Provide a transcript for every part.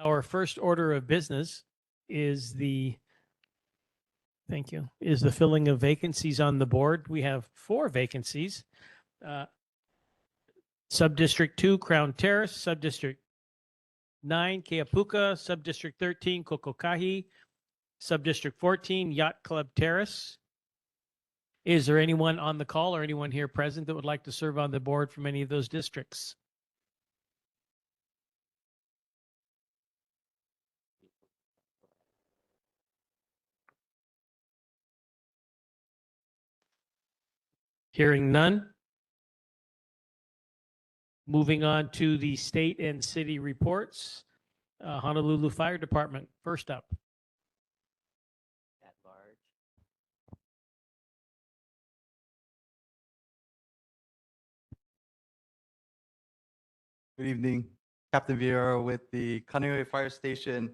Our first order of business is is the filling of vacancies on the board. We have 4 vacancies. Subdistrict 2, Crown Terrace, Subdistrict 9, Keapuka, Subdistrict 13, Kokokahi, Subdistrict 14, Yacht Club Terrace. Is there anyone on the call or anyone here present that would like to serve on the board from any of those districts? Hearing none. Moving on to the state and city reports. Honolulu Fire Department, first up. At large. Good evening, Captain Vieira with the Kāneʻohe Fire Station.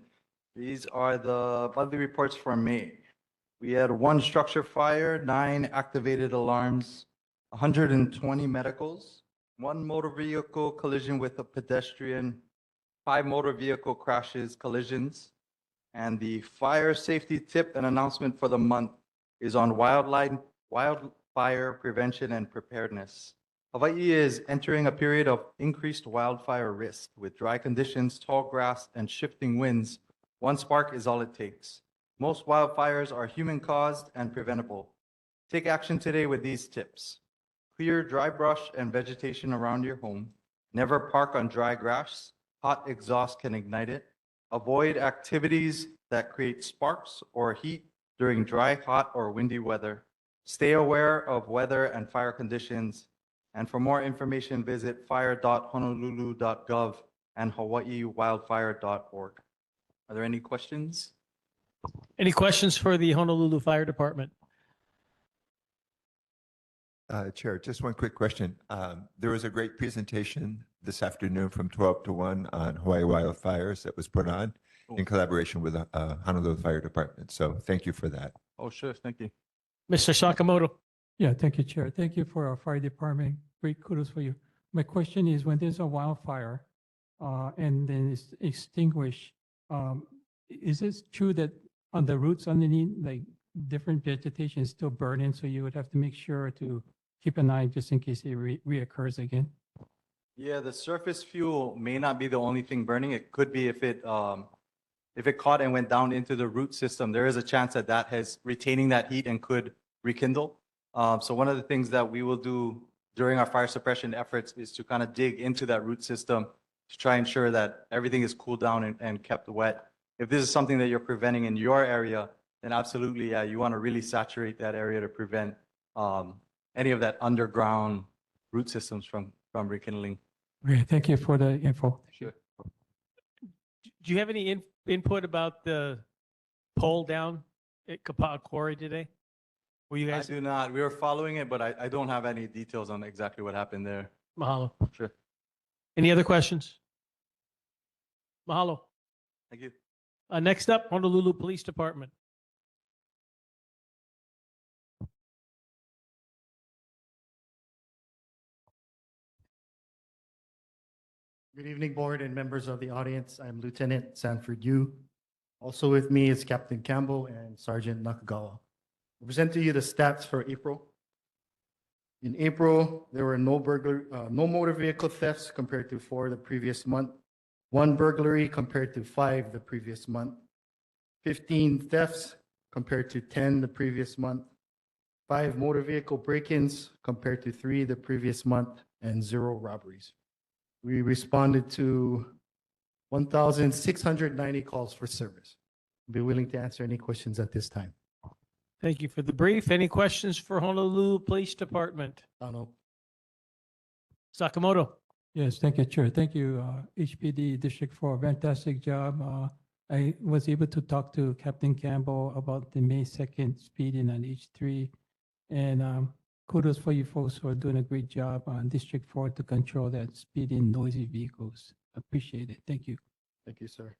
These are the monthly reports for May. We had 1 structure fire, 9 activated alarms, 120 medicals, 1 motor vehicle collision with a pedestrian, 5 motor vehicle crashes, collisions, and the fire safety tip and announcement for the month is on wildfire prevention and preparedness. Hawaii is entering a period of increased wildfire risk with dry conditions, tall grass, and shifting winds. 1 spark is all it takes. Most wildfires are human-caused and preventable. Take action today with these tips. Clear dry brush and vegetation around your home. Never park on dry grass. Hot exhaust can ignite it. Avoid activities that create sparks or heat during dry, hot, or windy weather. Stay aware of weather and fire conditions. And for more information, visit fire.honolulu.gov and hawaiiwildfire.org. Are there any questions? Any questions for the Honolulu Fire Department? Chair, just one quick question. There was a great presentation this afternoon from 12 to 1 on Hawaii wildfires that was put on in collaboration with the Honolulu Fire Department. So thank you for that. Oh, sure. Thank you. Mr. Sakamoto. Yeah, thank you, Chair. Thank you for our fire department. Great kudos for you. My question is, when there's a wildfire and then it's extinguished, is it true that on the roots underneath, like different vegetation is still burning, so you would have to make sure to keep an eye just in case it reoccurs again? Yeah, the surface fuel may not be the only thing burning. It could be if it caught and went down into the root system, there is a chance that that has retaining that heat and could rekindle. So one of the things that we will do during our fire suppression efforts is to kind of dig into that root system to try and ensure that everything is cooled down and kept wet. If this is something that you're preventing in your area, then absolutely, yeah, you want to really saturate that area to prevent any of that underground root systems from rekindling. Great, thank you for the info. Sure. Do you have any input about the pole down at Kapa'a Quarry today? Were you I guys? do not. We were following it, but I don't have any details on exactly what happened there. Mahalo. Sure. Any other questions? Mahalo. Thank you. Next up, Honolulu Police Department. Good evening, board and members of the audience. I'm Lieutenant Sanford Yu. Also with me is Captain Campbell and Sergeant Nakagawa. I'll present to you the stats for April. In April, there were no motor vehicle thefts compared to 4 the previous month, 1 burglary compared to 5 the previous month, 15 thefts compared to 10 the previous month, 5 motor vehicle break-ins compared to 3 the previous month, and 0 robberies. We responded to 1,690 calls for service. I'll be willing to answer any questions at this time. Thank you for the brief. Any questions for Honolulu Police Department? Donald. Sakamoto. Yes, thank you, Chair. Thank you, HPD District 4. Fantastic job. I was able to talk to Captain Campbell about the May 2nd speeding on H3. And kudos for you folks who are doing a great job on District 4 to control that speeding noisy vehicles. Appreciate it. Thank you. Thank you, sir.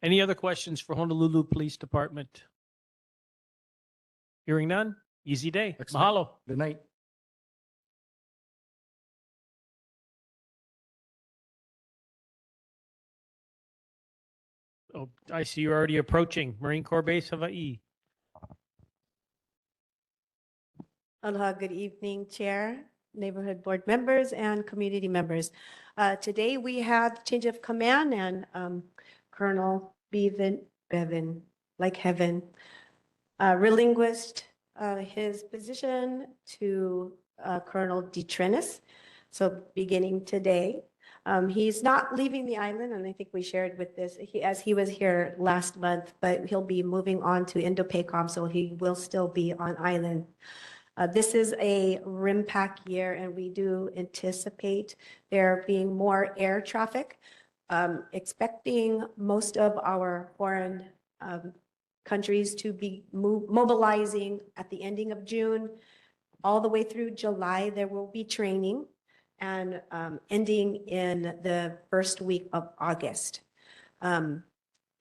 Any other questions for Honolulu Police Department? Hearing none. Easy day. Excellent. Mahalo. Good night. Oh, I see you're already approaching Marine Corps Base Hawaii. Aloha, good evening, Chair, Neighborhood Board members, and community members. Today, we had change of command, and Colonel Bevan, like heaven, relinquished his position to Colonel DeTrenis. So beginning today, he's not leaving the island, and I think we shared with this, as he was here last month, but he'll be moving on to Indo-PACOM, so he will still be on island. This is a RIMPAC year, and we do anticipate there being more air traffic, expecting most of our foreign countries to be mobilizing at the ending of June. All the way through July, there will be training, and ending in the first week of August.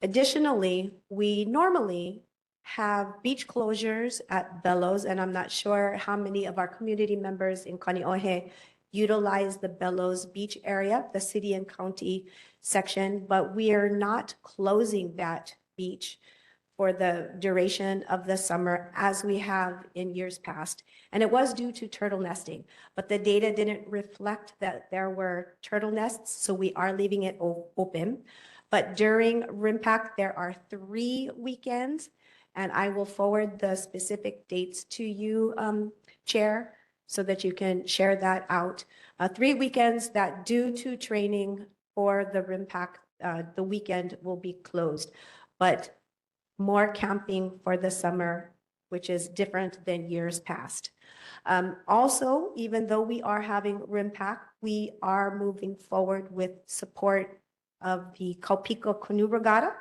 Additionally, we normally have beach closures at Bellows, and I'm not sure how many of our community members in Kāneʻohe utilize the Bellows Beach area, the city and county section, but we are not closing that beach for the duration of the summer as we have in years past. And it was due to turtle nesting, but the data didn't reflect that there were turtle nests, so we are leaving it open. But during RIMPAC, there are 3 weekends, and I will forward the specific dates to you, Chair, so that you can share that out. 3 weekends that, due to training for the RIMPAC, the weekend will be closed. But more camping for the summer, which is different than years past. Also, even though we are having RIMPAC, we are moving forward with support of the Kaupiko Canoe Regatta.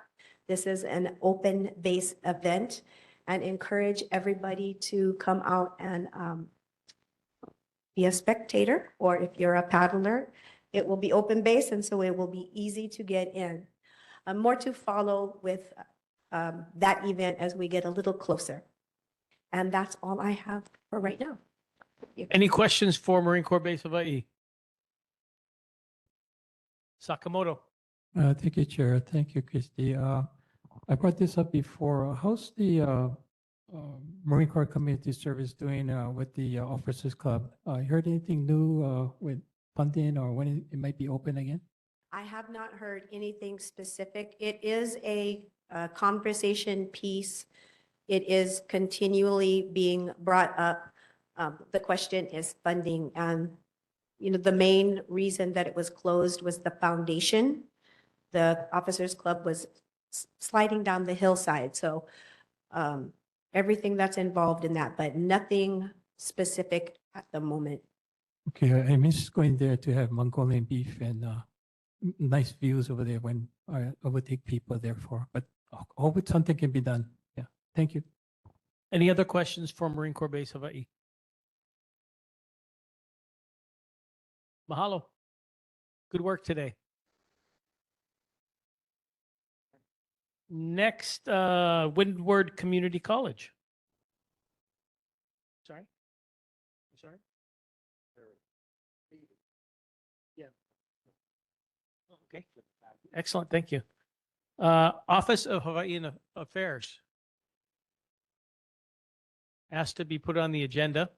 This is an open base event, and encourage everybody to come out and be a spectator, or if you're a paddler, it will be open base, and so it will be easy to get in. More to follow with that event as we get a little closer. And that's all I have for right now. Any questions for Marine Corps Base Hawaii? Sakamoto. Thank you, Chair. Thank you, Christy. I brought this up before. How's the Marine Corps Community Service doing with the Officers Club? You heard anything new with funding, or when it might be open again? I have not heard anything specific. It is a conversation piece. It is continually being brought up. The question is funding, and the main reason that it was closed was the foundation. The Officers Club was sliding down the hillside, so everything that's involved in that, but nothing specific at the moment. Okay, I miss going there to have Mongolian beef and nice views over there when I would take people there for, but hope something can be done. Yeah, thank you. Any other questions for Marine Corps Base Hawaii? Mahalo. Good work today. Next, Windward Community College. Sorry? I'm sorry? Yeah. Okay. Excellent. Thank you. Office of Hawaiian Affairs. Asked to be put on the agenda.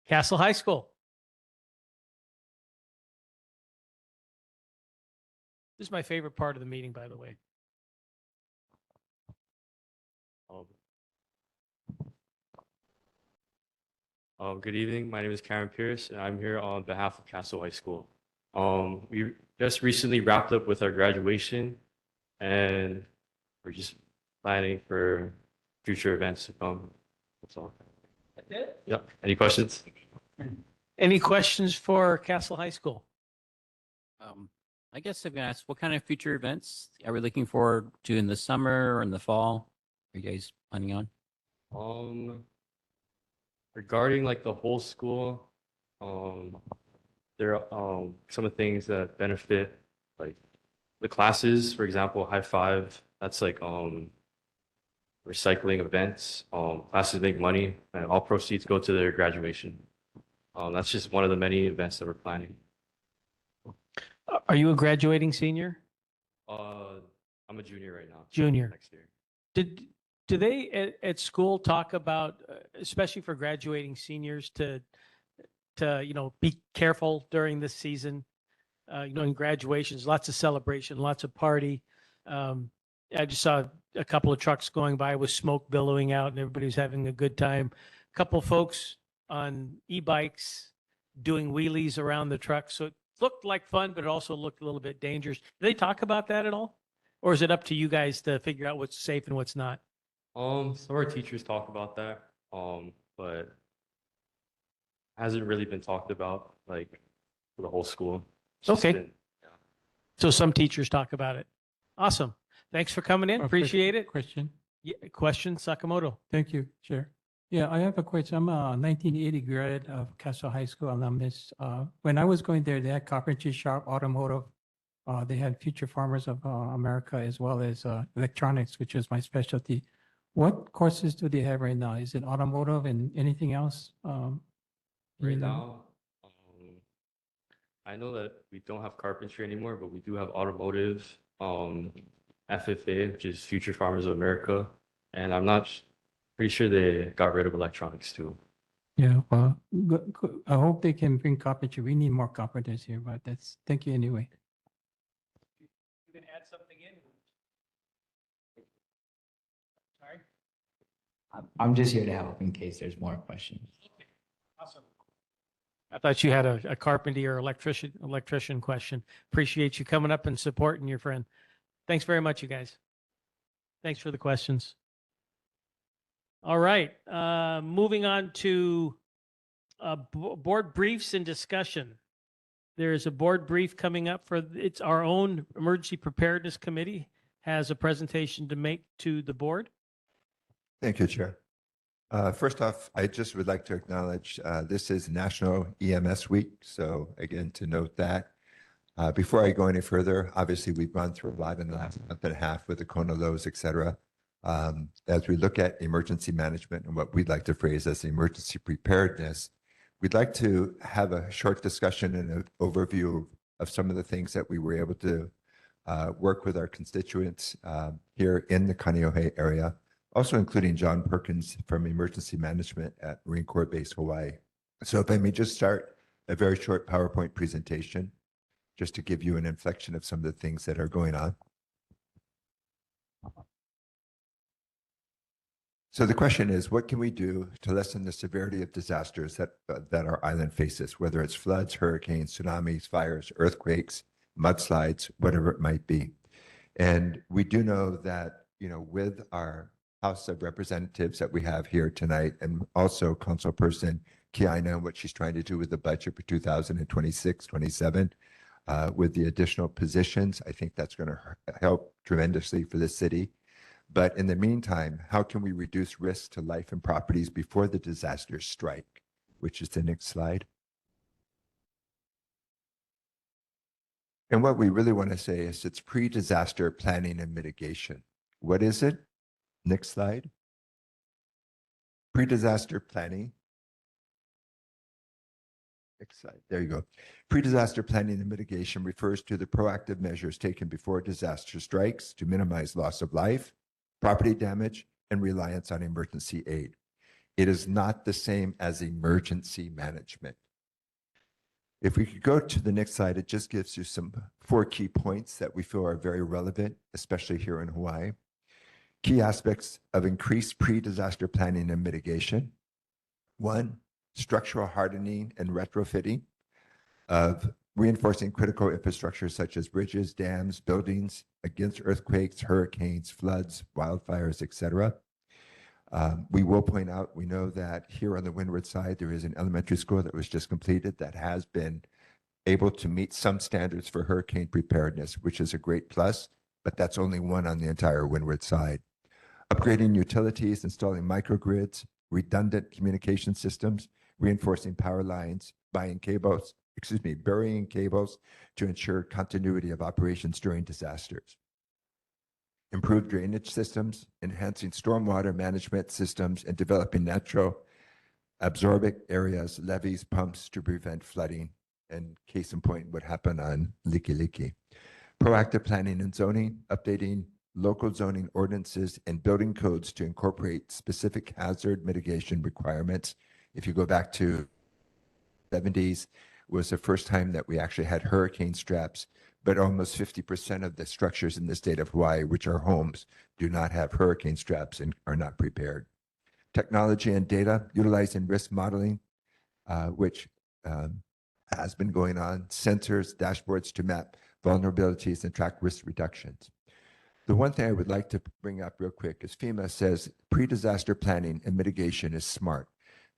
Castle High School. This is my favorite part of the meeting, by the way. Good evening. My name is Karen Pierce, and I'm here on behalf of Castle High School. We just recently wrapped up with our graduation, and we're just planning for future events to come. That's all. That's it? Yep. Any questions? Any questions for Castle High School? I guess I'm gonna ask, what kind of future events are we looking forward to in the summer or in the fall? Are you guys planning on? Regarding like the whole school, there are some of the things that benefit like the classes. For example, High Five. That's like recycling events. Classes make money, and all proceeds go to their graduation. That's just one of the many events that we're planning. Are you a graduating senior? I'm a junior right now. Junior. Next year. Do they at school talk about, especially for graduating seniors, to be careful during this season? In graduations, lots of celebration, lots of party. I just saw a couple of trucks going by with smoke billowing out, and everybody was having a good time. A couple folks on e-bikes doing wheelies around the truck, so it looked like fun, but it also looked a little bit dangerous. Do they talk about that at all, or is it up to you guys to figure out what's safe and what's not? Some of our teachers talk about that, but hasn't really been talked about like for the whole school. It's just Okay. been- So some teachers talk about it. Awesome. Thanks for coming in. Appreciate it. Question. Yeah, question, Sakamoto. Thank you, Chair. Yeah, I have a question. I'm a 1980 grad of Castle High School alumnus. When I was going there, they had carpentry shop, automotive. They had Future Farmers of America as well as electronics, which is my specialty. What courses do they have right now? Is it automotive and anything else? Right now, I know that we don't have carpentry anymore, but we do have automotive, FFA, which is Future Farmers of America, and pretty sure they got rid of electronics too. Yeah, well, I hope they can bring carpentry. We need more carpenters here, but thank you anyway. You can add something in. Sorry. I'm just here to help in case there's more questions. Awesome. I thought you had a carpentry or electrician question. Appreciate you coming up and supporting your friend. Thanks very much, you guys. Thanks for the questions. All right, moving on to board briefs and discussion. There is a board brief coming up it's our own Emergency Preparedness Committee has a presentation to make to the board. Thank you, Chair. First off, I just would like to acknowledge this is National EMS Week. So again, to note that. Before I go any further, obviously we've gone through a lot in the last month and a half with the Kona lows, et cetera. As we look at emergency management and what we'd like to phrase as emergency preparedness, we'd like to have a short discussion and an overview of some of the things that we were able to work with our constituents here in the Kāneʻohe area, also including John Perkins from Emergency Management at Marine Corps Base, Hawaii. So if I may just start a very short PowerPoint presentation, just to give you an inflection of some of the things that are going on. So the question is, what can we do to lessen the severity of disasters that our island faces, whether it's floods, hurricanes, tsunamis, fires, earthquakes, mudslides, whatever it might be. And we do know that, with our House of Representatives that we have here tonight, and also Councilperson Kiana and what she's trying to do with the budget for 2026, 27, with the additional positions, I think that's going to help tremendously for the city. But in the meantime, how can we reduce risk to life and properties before the disasters strike, which is the next slide. And what we really want to say is it's pre-disaster planning and mitigation. What is it? Next slide. Pre-disaster planning. Next slide. There you go. Pre-disaster planning and mitigation refers to the proactive measures taken before disaster strikes to minimize loss of life, property damage, and reliance on emergency aid. It is not the same as emergency management. If we could go to the next slide, it just gives you some 4 key points that we feel are very relevant, especially here in Hawaii. Key aspects of increased pre-disaster planning and mitigation. 1, structural hardening and retrofitting of reinforcing critical infrastructure such as bridges, dams, buildings against earthquakes, hurricanes, floods, wildfires, etc. We will point out, we know that here on the windward side, there is an elementary school that was just completed that has been able to meet some standards for hurricane preparedness, which is a great plus, but that's only one on the entire windward side. Upgrading utilities, installing microgrids, redundant communication systems, reinforcing power lines, burying cables to ensure continuity of operations during disasters. Improved drainage systems, enhancing stormwater management systems, and developing natural absorbic areas, levees, pumps to prevent flooding And case in point, what happened on Liki Liki. Proactive planning and zoning, updating local zoning ordinances and building codes to incorporate specific hazard mitigation requirements. If you go back to 70s, was the first time that we actually had hurricane straps, but almost 50% of the structures in the state of Hawaii, which are homes, do not have hurricane straps and are not prepared. Technology and data, utilizing risk modeling, which has been going on, sensors, dashboards to map vulnerabilities and track risk reductions. The one thing I would like to bring up real quick is FEMA says pre-disaster planning and mitigation is smart.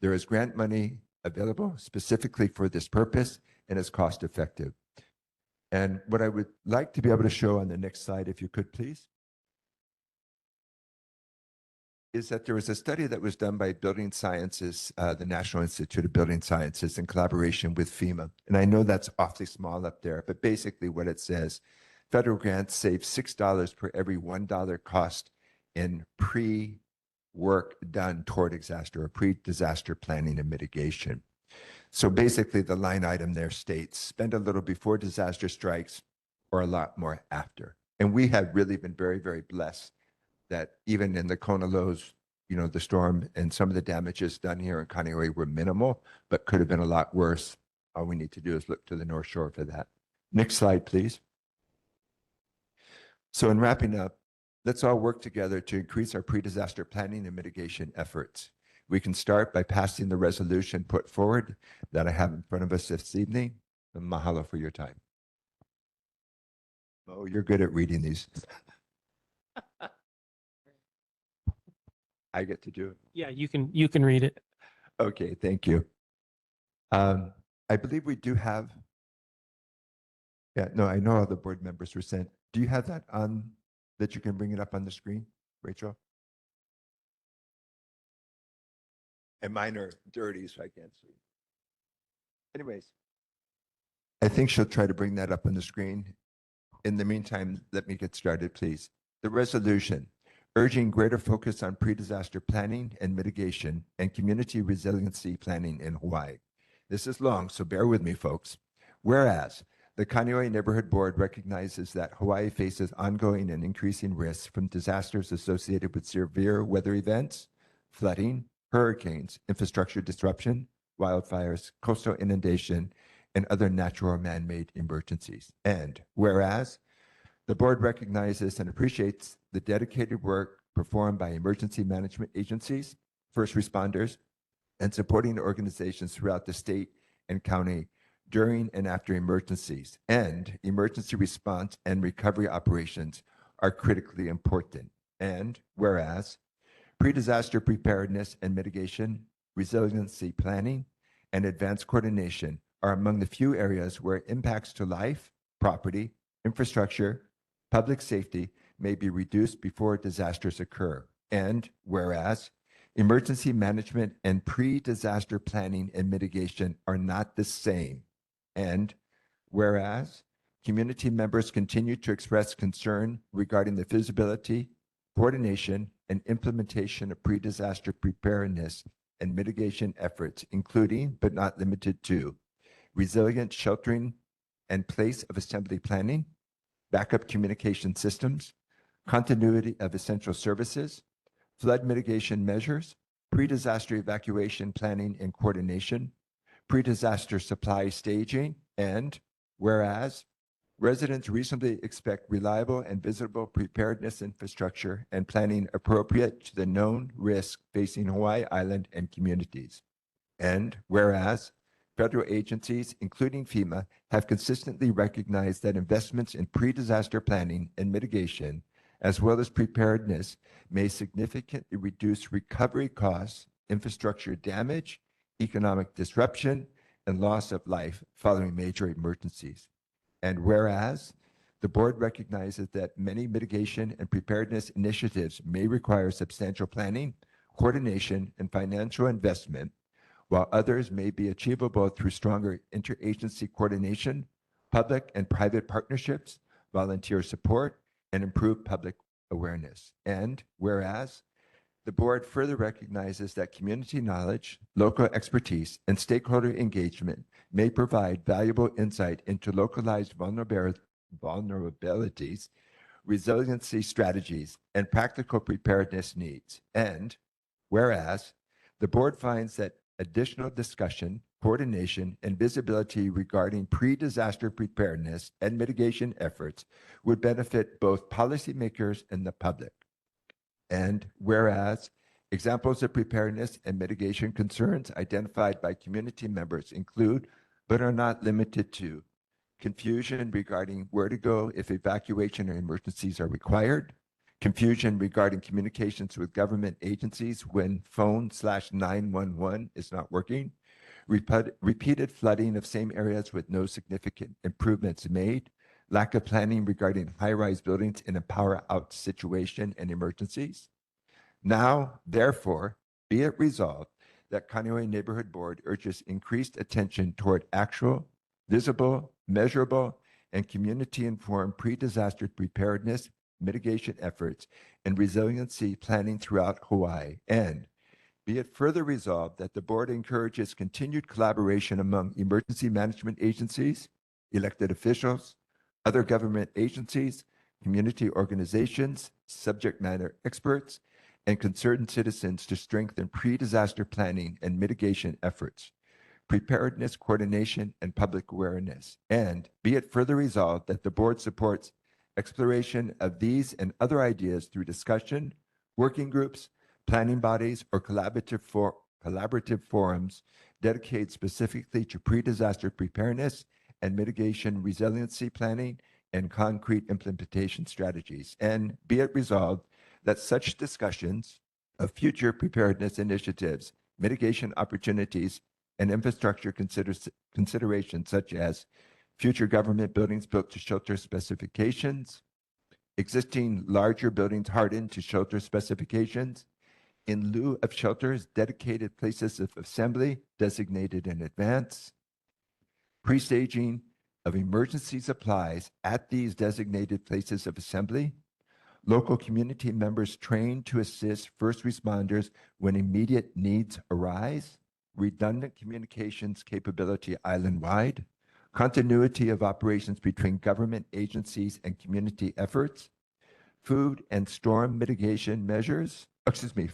There is grant money available specifically for this purpose and is cost effective. And what I would like to be able to show on the next slide, if you could please, is that there was a study that was done by Building Sciences, the National Institute of Building Sciences, in collaboration with FEMA. And I know that's awfully small up there, but basically what it says, federal grants save $6 per every $1 cost in pre-work done toward disaster or pre-disaster planning and mitigation. So basically the line item there states, spend a little before disaster strikes or a lot more after. And we have really been very, very blessed that even in the Kona lows, you know, the storm and some of the damages done here in Kāneʻohe were minimal, but could have been a lot worse. All we need to do is look to the North Shore for that. Next slide, please. So in wrapping up, let's all work together to increase our pre-disaster planning and mitigation efforts. We can start by passing the resolution put forward that I have in front of us this evening. And mahalo for your time. Oh, you're good at reading these. I get to do it. Yeah, you can read it. Okay, thank you. I believe we do have, yeah, no, I know all the board members were sent. Do you have that on, that you can bring it up on the screen, Rachel? And mine are dirty, so I can't see. Anyways, I think she'll try to bring that up on the screen. In the meantime, let me get started, please. The resolution, urging greater focus on pre-disaster planning and mitigation and community resiliency planning in Hawaii. This is long, so bear with me, folks. Whereas the Kāneʻohe Neighborhood Board recognizes that Hawaii faces ongoing and increasing risks from disasters associated with severe weather events, flooding, hurricanes, infrastructure disruption, wildfires, coastal inundation, and other natural or man-made emergencies. And whereas the board recognizes and appreciates the dedicated work performed by emergency management agencies, first responders, and supporting organizations throughout the state and county during and after emergencies, and emergency response and recovery operations are critically important. And whereas pre-disaster preparedness and mitigation, resiliency planning, and advanced coordination are among the few areas where impacts to life, property, infrastructure, public safety may be reduced before disasters occur. And whereas emergency management and pre-disaster planning and mitigation are not the same. And whereas community members continue to express concern regarding the feasibility, coordination, and implementation of pre-disaster preparedness and mitigation efforts, including but not limited to resilient sheltering and place of assembly planning, backup communication systems, continuity of essential services, flood mitigation measures, pre-disaster evacuation planning and coordination, pre-disaster supply staging, and whereas residents reasonably expect reliable and visible preparedness infrastructure and planning appropriate to the known risk facing Hawaii Island and communities. And whereas federal agencies, including FEMA, have consistently recognized that investments in pre-disaster planning and mitigation, as well as preparedness, may significantly reduce recovery costs, infrastructure damage, economic disruption, and loss of life following major emergencies. And whereas the board recognizes that many mitigation and preparedness initiatives may require substantial planning, coordination, and financial investment, while others may be achievable through stronger interagency coordination, public and private partnerships, volunteer support, and improved public awareness. And whereas The board further recognizes that community knowledge, local expertise, and stakeholder engagement may provide valuable insight into localized vulnerabilities, resiliency strategies, and practical preparedness needs. And whereas the board finds that additional discussion, coordination, and visibility regarding pre-disaster preparedness and mitigation efforts would benefit both policymakers and the public. And whereas examples of preparedness and mitigation concerns identified by community members include, but are not limited to, confusion regarding where to go if evacuation or emergencies are required, confusion regarding communications with government agencies when phone/911 is not working, repeated flooding of same areas with no significant improvements made, lack of planning regarding high-rise buildings in a power-out situation and emergencies. Now, therefore, be it resolved that Kāneʻohe Neighborhood Board urges increased attention toward actual, visible, measurable, and community-informed pre-disaster preparedness, mitigation efforts, and resiliency planning throughout Hawaii. And be it further resolved that the board encourages continued collaboration among emergency management agencies, elected officials, other government agencies, community organizations, subject matter experts, and concerned citizens to strengthen pre-disaster planning and mitigation efforts, preparedness, coordination, and public awareness. And be it further resolved that the board supports exploration of these and other ideas through discussion, working groups, planning bodies, or collaborative forums dedicated specifically to pre-disaster preparedness and mitigation resiliency planning and concrete implementation strategies. And be it resolved that such discussions of future preparedness initiatives, mitigation opportunities, and infrastructure considerations such as future government buildings built to shelter specifications, existing larger buildings hardened to shelter specifications, in lieu of shelters, dedicated places of assembly designated in advance, pre-staging of emergency supplies at these designated places of assembly, local community members trained to assist first responders when immediate needs arise, redundant communications capability island-wide, continuity of operations between government agencies and community efforts, food and storm mitigation measures,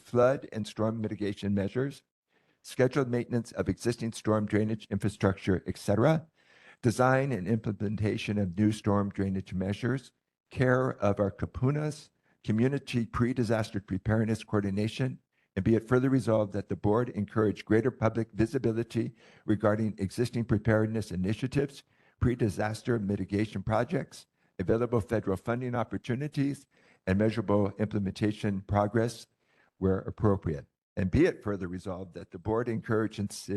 flood and storm mitigation measures, scheduled maintenance of existing storm drainage infrastructure, etc., design and implementation of new storm drainage measures, care of our kapunas, community pre-disaster preparedness coordination, and be it further resolved that the board encourage greater public visibility regarding existing preparedness initiatives, pre-disaster mitigation projects, available federal funding opportunities, and measurable implementation progress where appropriate. And be it further resolved that the board encourages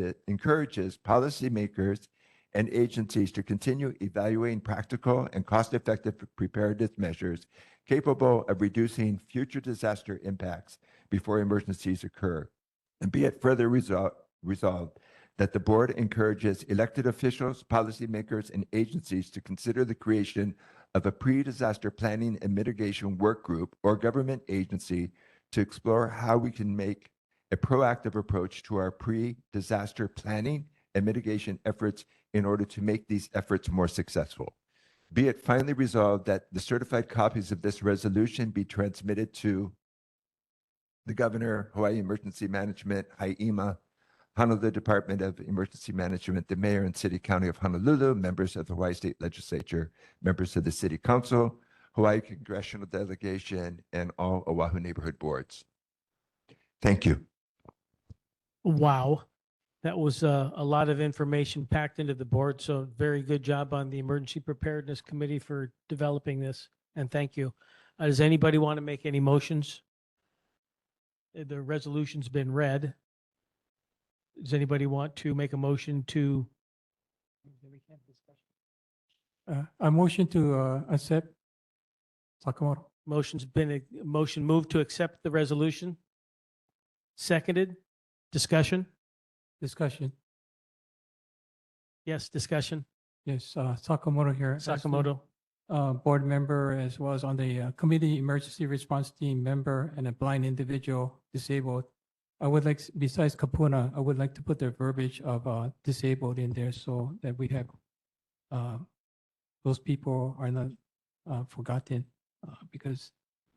policymakers and agencies to continue evaluating practical and cost-effective preparedness measures capable of reducing future disaster impacts before emergencies occur. And be it further resolved that the board encourages elected officials, policymakers, and agencies to consider the creation of a pre-disaster planning and mitigation work group or government agency to explore how we can make a proactive approach to our pre-disaster planning and mitigation efforts in order to make these efforts more successful. Be it finally resolved that the certified copies of this resolution be transmitted to the Governor, Hawaii Emergency Management, HIEMA, Honolulu Department of Emergency Management, the Mayor and City County of Honolulu, members of the Hawaii State Legislature, members of the City Council, Hawaii Congressional Delegation, and all Oahu neighborhood boards. Thank you. Wow. That was a lot of information packed into the board. So very good job on the Emergency Preparedness Committee for developing this. And thank you. Does anybody want to make any motions? The resolution's been read. Does anybody want to make a motion to? I motion to accept Sakamoto. Motion moved to accept the resolution. Seconded. Discussion? Discussion. Yes, discussion. Yes, Sakamoto here. Sakamoto. board member as well as on the committee emergency response team member and a blind individual disabled. I would like, besides Kapuna, I would like to put the verbiage of disabled in there so that we have those people are not forgotten because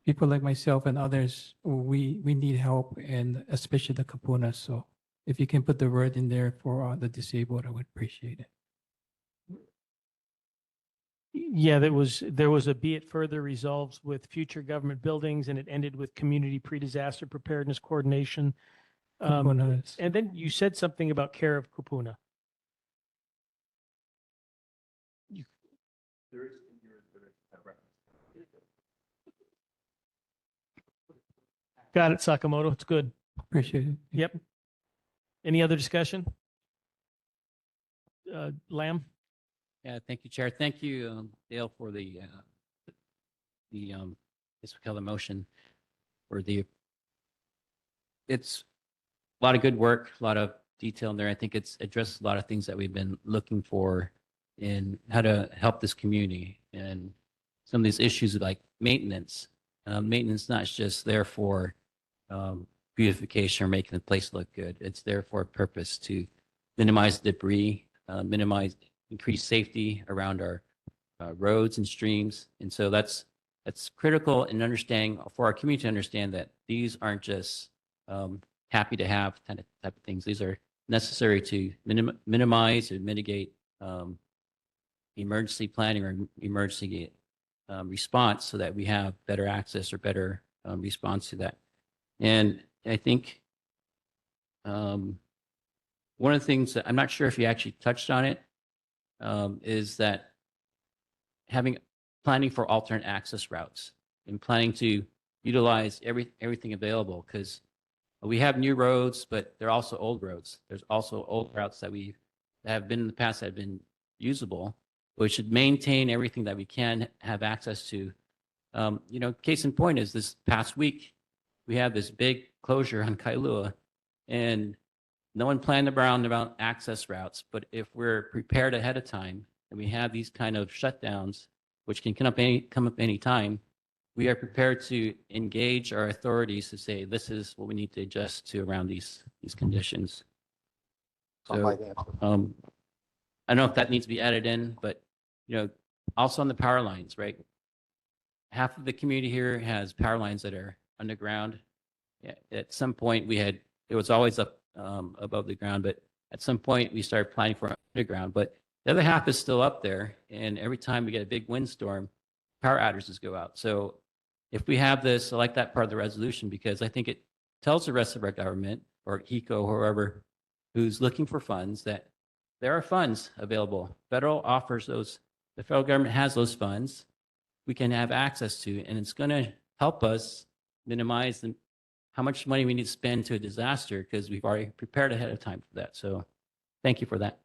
people like myself and others, we need help and especially the Kapuna. So if you can put the word in there for the disabled, I would appreciate it. Yeah, there was a be it further resolves with future government buildings, and it ended with community pre-disaster preparedness coordination. Kapuna is- And then you said something about care of Kupuna. Got it, Sakamoto. It's good. Appreciate it. Yep. Any other discussion? Lamb? Yeah, thank you, Chair. Thank you, Dale, for the guess we call the motion for the, it's a lot of good work, a lot of detail in there. I think it's addressed a lot of things that we've been looking for in how to help this community and some of these issues like maintenance. Maintenance not just there for beautification or making the place look good. It's there for a purpose to minimize debris, increase safety around our roads and streams. And so that's critical in understanding for our community to understand that these aren't just happy to have kind of type of things. These are necessary to minimize and mitigate emergency planning or emergency response so that we have better access or better response to that. And I think one of the things that I'm not sure if you actually touched on it is that planning for alternate access routes and planning to utilize everything available, because we have new roads, but they're also old roads. There's also old routes that have been in the past that have been usable. We should maintain everything that we can have access to. Case in point is this past week, we have this big closure on Kailua, and no one planned around about access routes. But if we're prepared ahead of time and we have these kind of shutdowns, which can come up any time, we are prepared to engage our authorities to say, this is what we need to adjust to around these conditions. So, I don't know if that needs to be added in, but, also on the power lines, right? Half of the community here has power lines that are underground. Yeah, at some point it was always up above the ground, but at some point we started planning for underground, but the other half is still up there. And every time we get a big windstorm, power outages go out. So if we have this, I like that part of the resolution because I think it tells the rest of our government or HECO, whoever who's looking for funds, that there are funds available. Federal offers those. The federal government has those funds we can have access to, and it's going to help us minimize how much money we need to spend to a disaster because we've already prepared ahead of time for that. So thank you for that.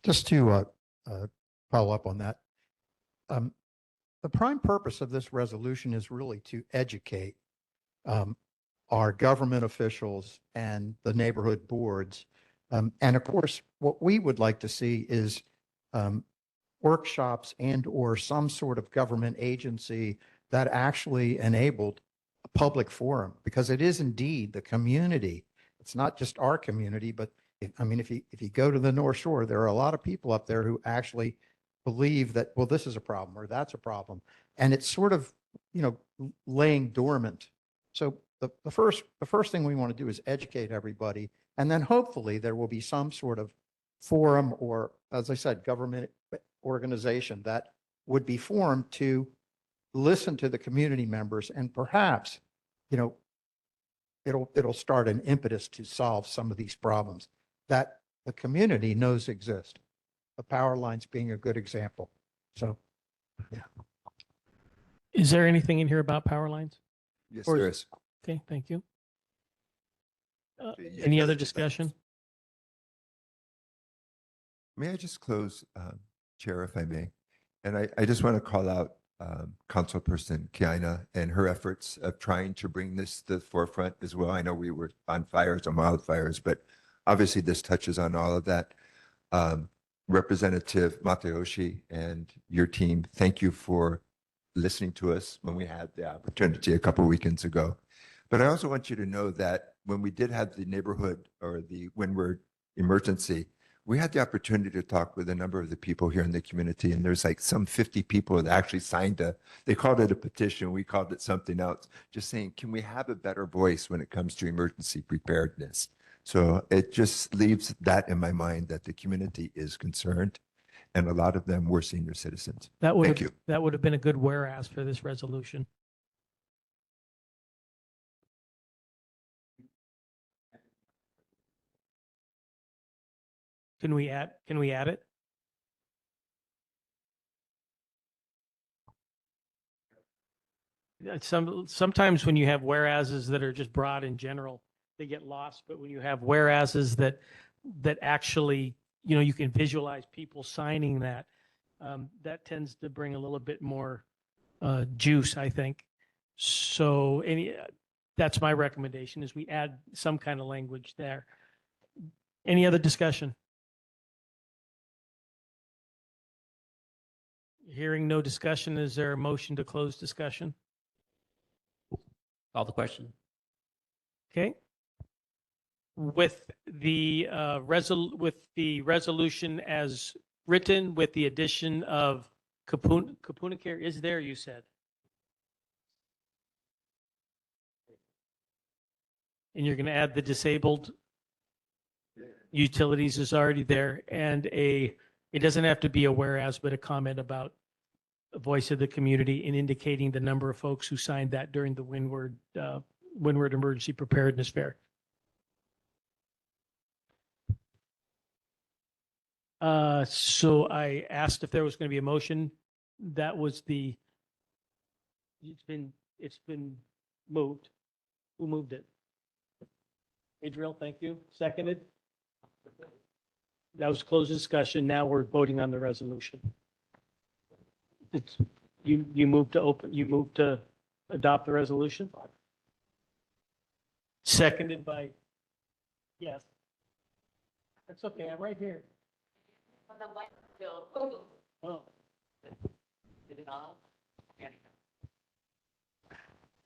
Just to follow up on that, the prime purpose of this resolution is really to educate our government officials and the neighborhood boards. And of course, what we would like to see is workshops and or some sort of government agency that actually enabled a public forum, because it is indeed the community. It's not just our community, but if you go to the North Shore, there are a lot of people up there who actually believe that, well, this is a problem or that's a problem. And it's sort of, laying dormant. So the first thing we want to do is educate everybody. And then hopefully there will be some sort of forum or, as I said, government organization that would be formed to listen to the community members, and perhaps, it'll start an impetus to solve some of these problems that the community knows exist. The power lines being a good example. So, yeah. Is there anything in here about power lines? Yes, Or- there is. Okay, thank you. Yeah. Any other discussion? May I just close, Chair, if I may? And I just want to call out Councilperson Kiana and her efforts of trying to bring this to the forefront as well. I know we were on fires and wildfires, but obviously this touches on all of that. Representative Matayoshi and your team, thank you for listening to us when we had the opportunity a couple of weekends ago. But I also want you to know that when we did have the neighborhood or the windward emergency, we had the opportunity to talk with a number of the people here in the community, and there's like some 50 people that actually signed they called it a petition, we called it something else, just saying, can we have a better voice when it comes to emergency preparedness? So it just leaves that in my mind that the community is concerned, and a lot of them were senior citizens. That would Thank have, you. that would have been a good whereas for this resolution. Can we add it? Sometimes when you have whereases that are just broad in general, they get lost. But when you have whereases that actually, you can visualize people signing that, that tends to bring a little bit more juice, I think. So that's my recommendation, is we add some kind of language there. Any other discussion? Hearing no discussion, is there a motion to close discussion? Call the question. Okay. With the resolution as written, with the addition of Kapuna Care is there, you said? And you're going to add the disabled utilities is already there, and it doesn't have to be a whereas, but a comment about a voice of the community in indicating the number of folks who signed that during the Windward Emergency Preparedness Fair. So I asked if there was going to be a motion. That was it's been moved. Who moved it? Adriel, thank you. Seconded. That was closed discussion. Now we're voting on the resolution. You moved to adopt the resolution? Seconded by, yes. That's okay, I'm right here. Oh.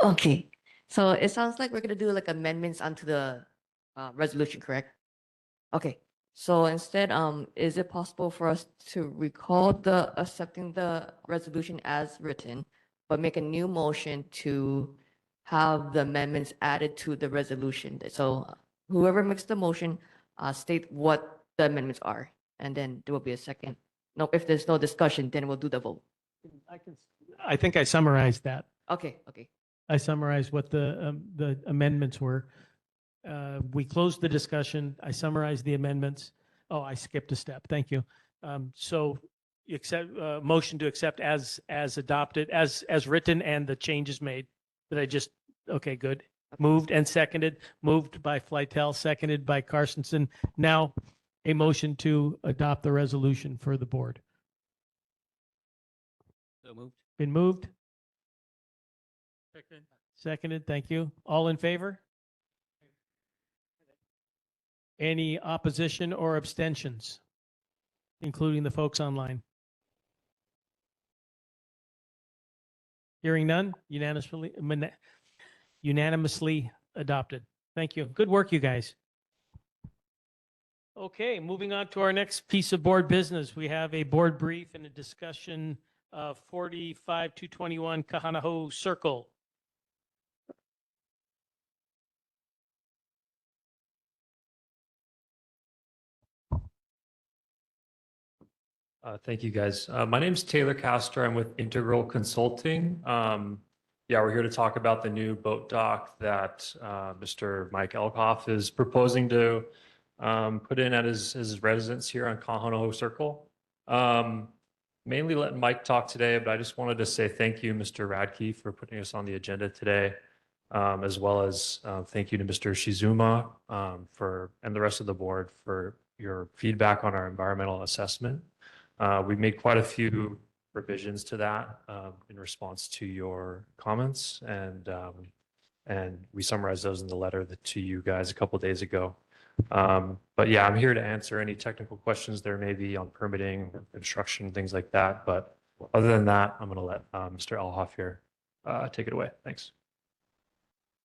Okay, so it sounds like we're gonna do like amendments onto the resolution, correct? Okay, so instead, is it possible for us to recall accepting the resolution as written, but make a new motion to have the amendments added to the resolution? So whoever makes the motion, state what the amendments are, and then there will be a second. No, if there's no discussion, then we'll do the vote. I think I summarized that. Okay, okay. I summarized what the amendments were. We closed the discussion. I summarized the amendments. Oh, I skipped a step. Thank you. So you accept, motion to accept as adopted, as written, and the changes made that I just, okay, good. Moved and seconded, moved by Flytel, seconded by Carstensen. Now a motion to adopt the resolution for the board. So moved. Been moved? Seconded, thank you. All in favor? Any opposition or abstentions, including the folks online? Hearing none, unanimously adopted. Thank you. Good work, you guys. Okay, moving on to our next piece of board business. We have a board brief and a discussion of 45-221 Kāneʻohe Circle. Thank you, guys. My name is Taylor Castor. I'm with Integral Consulting. Yeah, we're here to talk about the new boat dock that Mr. Mike Elkoff is proposing to put in at his residence here on Kāneʻohe Circle. Mainly letting Mike talk today, but I just wanted to say thank you, Mr. Radke, for putting us on the agenda today, as well as thank you to Mr. Shizuma and the rest of the board for your feedback on our environmental assessment. We made quite a few revisions to that in response to your comments, and we summarized those in the letter to you guys a couple of days ago. But yeah, I'm here to answer any technical questions there may be on permitting, construction, things like that. But other than that, I'm going to let Mr. Elhoff here take it away. Thanks.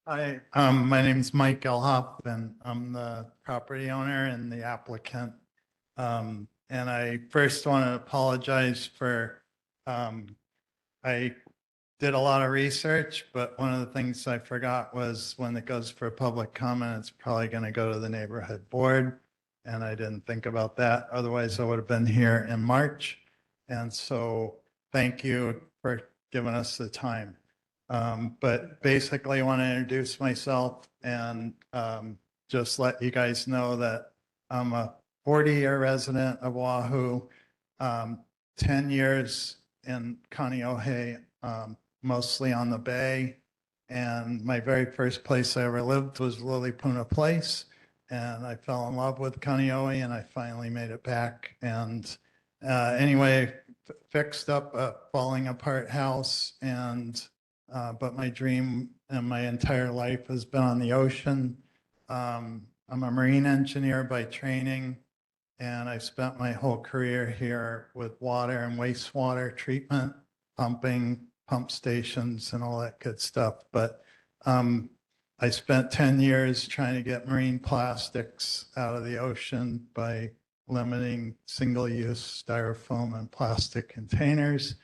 Hi, my name is Mike Elhoff, and I'm the property owner and the applicant. And I first want to apologize for, I did a lot of research, but one of the things I forgot was when it goes for public comment, it's probably going to go to the neighborhood board. And I didn't think about that. Otherwise, I would have been here in March. And so thank you for giving us the time. But basically, I want to introduce myself and just let you guys know that I'm a 40-year resident of Oahu, 10 years in Kāneʻohe, mostly on the bay. And my very first place I ever lived was Lilipuna Place. And I fell in love with Kāneʻohe, and I finally made it back. And anyway, fixed up a falling apart house, and but my dream and my entire life has been on the ocean. I'm a marine engineer by training, and I spent my whole career here with water and wastewater treatment, pumping, pump stations, and all that good stuff. But I spent 10 years trying to get marine plastics out of the ocean by limiting single-use styrofoam and plastic containers.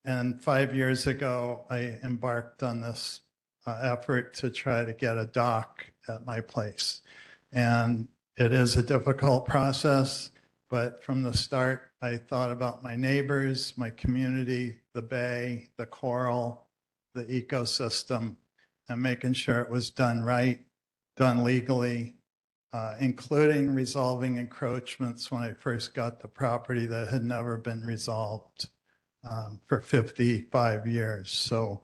And 5 years ago, I embarked on this effort to try to get a dock at my place. And it is a difficult process, but from the start, I thought about my neighbors, my community, the bay, the coral, the ecosystem, and making sure it was done right, done legally, including resolving encroachments when I first got the property that had never been resolved for 55 years. So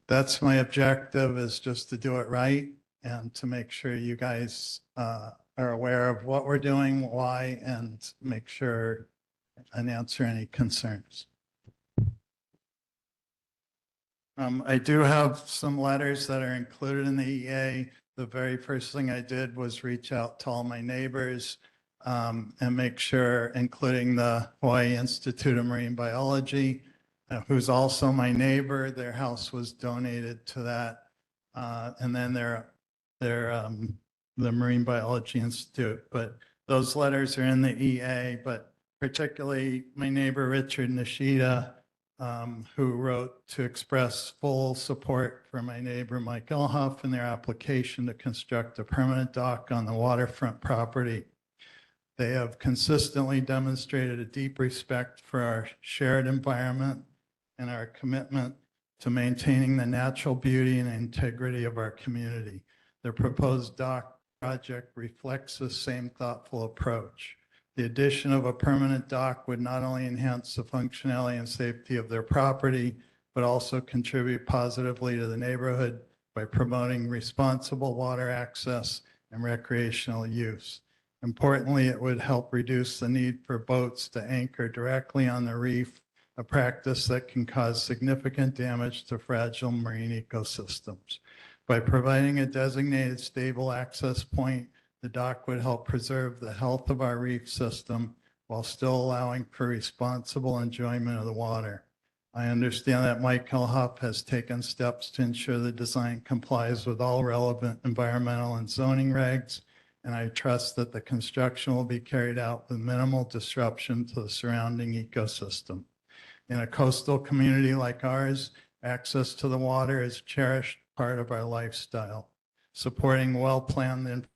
that's my objective, is just to do it right and to make sure you guys are aware of what we're doing, why, and make sure and answer any concerns. I do have some letters that are included in the EA. The very first thing I did was reach out to all my neighbors and make sure, including the Hawaii Institute of Marine Biology, who's also my neighbor. Their house was donated to that. And then the Marine Biology Institute. But those letters are in the EA, but particularly my neighbor, Richard Nishida, who wrote to express full support for my neighbor, Mike Elhoff, in their application to construct a permanent dock on the waterfront property. They have consistently demonstrated a deep respect for our shared environment and our commitment to maintaining the natural beauty and integrity of our community. The proposed dock project reflects the same thoughtful approach. The addition of a permanent dock would not only enhance the functionality and safety of their property, but also contribute positively to the neighborhood by promoting responsible water access and recreational use. Importantly, it would help reduce the need for boats to anchor directly on the reef, a practice that can cause significant damage to fragile marine ecosystems. By providing a designated stable access point, the dock would help preserve the health of our reef system while still allowing for responsible enjoyment of the water. I understand that Mike Elhoff has taken steps to ensure the design complies with all relevant environmental and zoning regs, and I trust that the construction will be carried out with minimal disruption to the surrounding ecosystem. In a coastal community like ours, access to the water is a cherished part of our lifestyle. Supporting well-planned infrastructure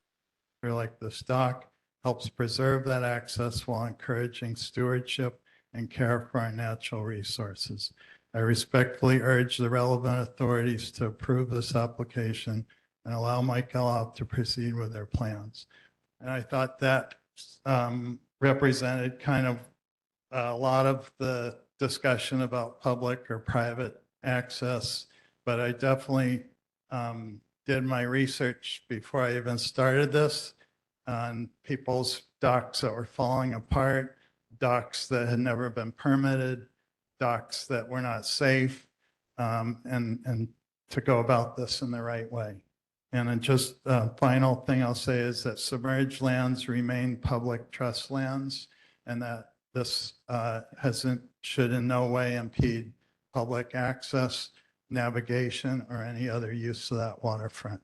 like this dock helps preserve that access while encouraging stewardship and care for our natural resources. I respectfully urge the relevant authorities to approve this application and allow Mike Elhoff to proceed with their plans. And I thought that represented kind of a lot of the discussion about public or private access, but I definitely did my research before I even started this on people's docks that were falling apart, docks that had never been permitted, docks that were not safe, and to go about this in the right way. And then just final thing I'll say is that submerged lands remain public trust lands and that this should in no way impede public access, navigation, or any other use of that waterfront.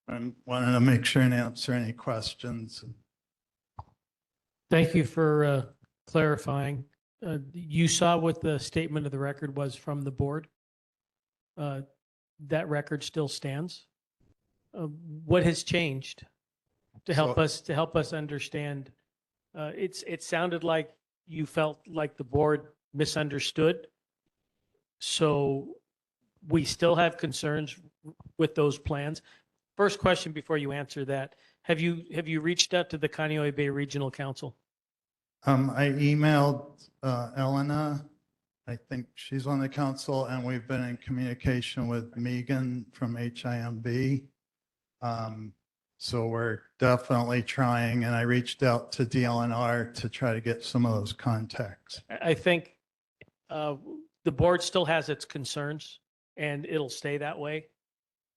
I wanted to make sure and answer any questions. Thank you for clarifying. You saw what the statement of the record was from the board. That record still stands. What has changed to help us understand? It sounded like you felt like the board misunderstood. So we still have concerns with those plans. First question before you answer that, have you reached out to the Kaneʻohe Bay Regional Council? I emailed Elena. I think she's on the council, and we've been in communication with Megan from HIMB. So we're definitely trying, and I reached out to DLNR to try to get some of those contacts. I think the board still has its concerns, and it'll stay that way.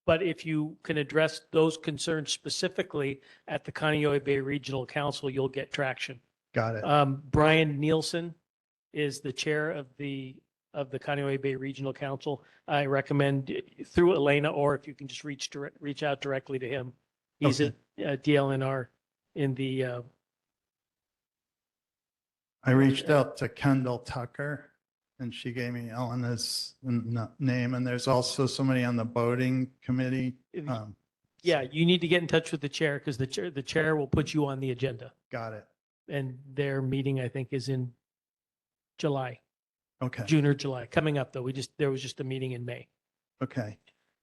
But if you can address those concerns specifically at the Kaneʻohe Bay Regional Council, you'll get traction. Got it. Brian Nielsen is the chair of the Kaneʻohe Bay Regional Council. I recommend through Elena, or if you can just reach out directly to him. He's Okay. at DLNR in the. I reached out to Kendall Tucker, and she gave me Elena's name, and there's also somebody on the boating committee. Yeah, you need to get in touch with the chair because the chair will put you on the agenda. Got it. And their meeting, I think, is in July, Okay. June or July. Coming up, though, there was just a meeting in May. Okay.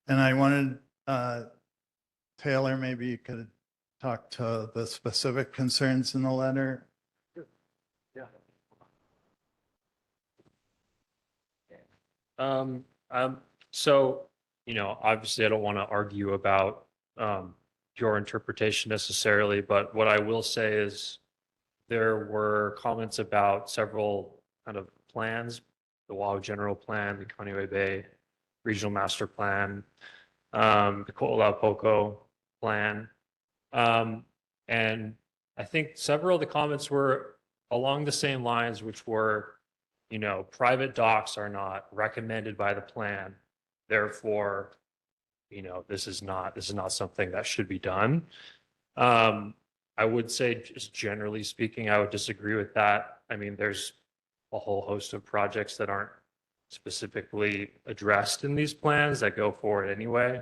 And I wanted, Taylor, maybe you could talk to the specific concerns in the letter. Yeah. So, obviously I don't want to argue about your interpretation necessarily, but what I will say is there were comments about several kind of plans, the Oahu General Plan, the Kaneʻohe Bay Regional Master Plan, the Ko'olapoko Plan. And I think several of the comments were along the same lines, which were, private docks are not recommended by the plan. Therefore, this is not something that should be done. I would say, just generally speaking, I would disagree with that. I mean, there's a whole host of projects that aren't specifically addressed in these plans that go forward anyway.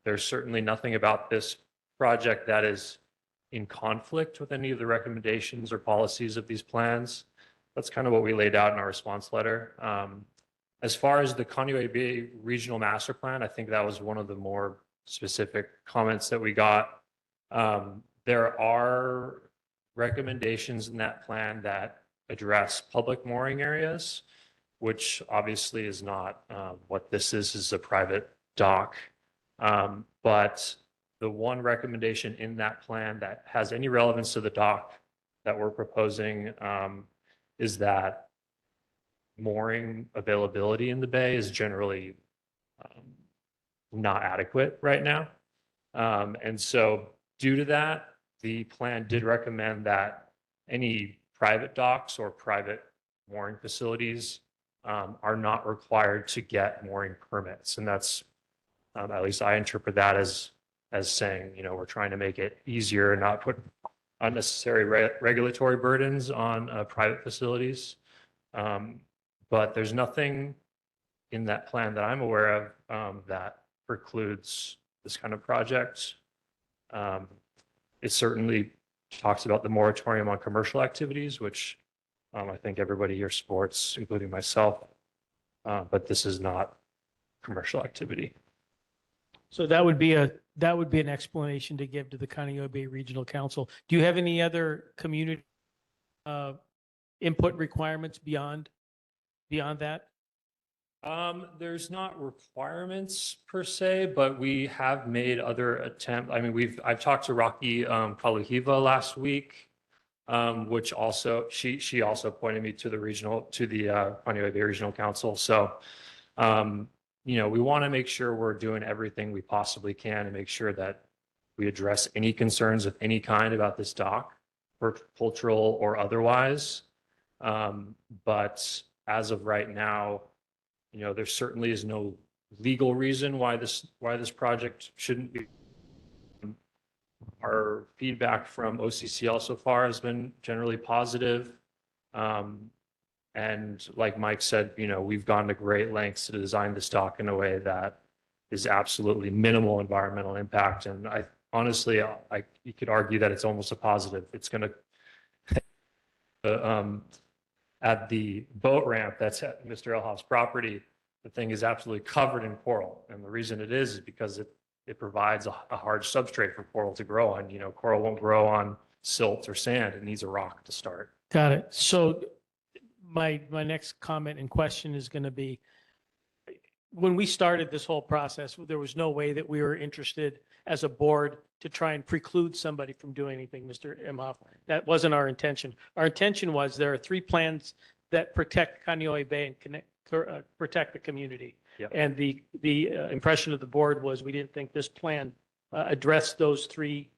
There's certainly nothing about this project that is in conflict with any of the recommendations or policies of these plans. That's kind of what we laid out in our response letter. As far as the Kaneʻohe Bay Regional Master Plan, I think that was one of the more specific comments that we got. There are recommendations in that plan that address public mooring areas, which obviously is not what this is a private dock. But the one recommendation in that plan that has any relevance to the dock that we're proposing is that mooring availability in the bay is generally not adequate right now. And so due to that, the plan did recommend that any private docks or private mooring facilities are not required to get mooring permits. And that's, at least I interpret that as saying, we're trying to make it easier and not put unnecessary regulatory burdens on private facilities. But there's nothing in that plan that I'm aware of that precludes this kind of project. It certainly talks about the moratorium on commercial activities, which I think everybody here supports, including myself. But this is not commercial activity. So that would be an explanation to give to the Kaneʻohe Bay Regional Council. Do you have any other community input requirements beyond that? There's not requirements per se, but we have made other attempts. I mean, I've talked to Rocky Kaluhiva last week, which also she also pointed me to the Kaneʻohe Bay Regional Council. So we want to make sure we're doing everything we possibly can to make sure that we address any concerns of any kind about this dock, cultural or otherwise. But as of right now, there certainly is no legal reason why this project shouldn't be. Our feedback from OCCL so far has been generally positive. And like Mike said, we've gone to great lengths to design this dock in a way that is absolutely minimal environmental impact. And I honestly, you could argue that it's almost a positive. It's going to, at the boat ramp that's at Mr. Elhoff's property, the thing is absolutely covered in coral. And the reason it is because it provides a hard substrate for coral to grow on. Coral won't grow on silt or sand. It needs a rock to start. Got it. So my next comment and question is going to be, when we started this whole process, there was no way that we were interested as a board to try and preclude somebody from doing anything, Mr. Imhoff. That wasn't our intention. Our intention was there are 3 plans that protect Kaneʻohe Bay and protect the community. Yep. And the impression of the board was we didn't think this plan addressed those three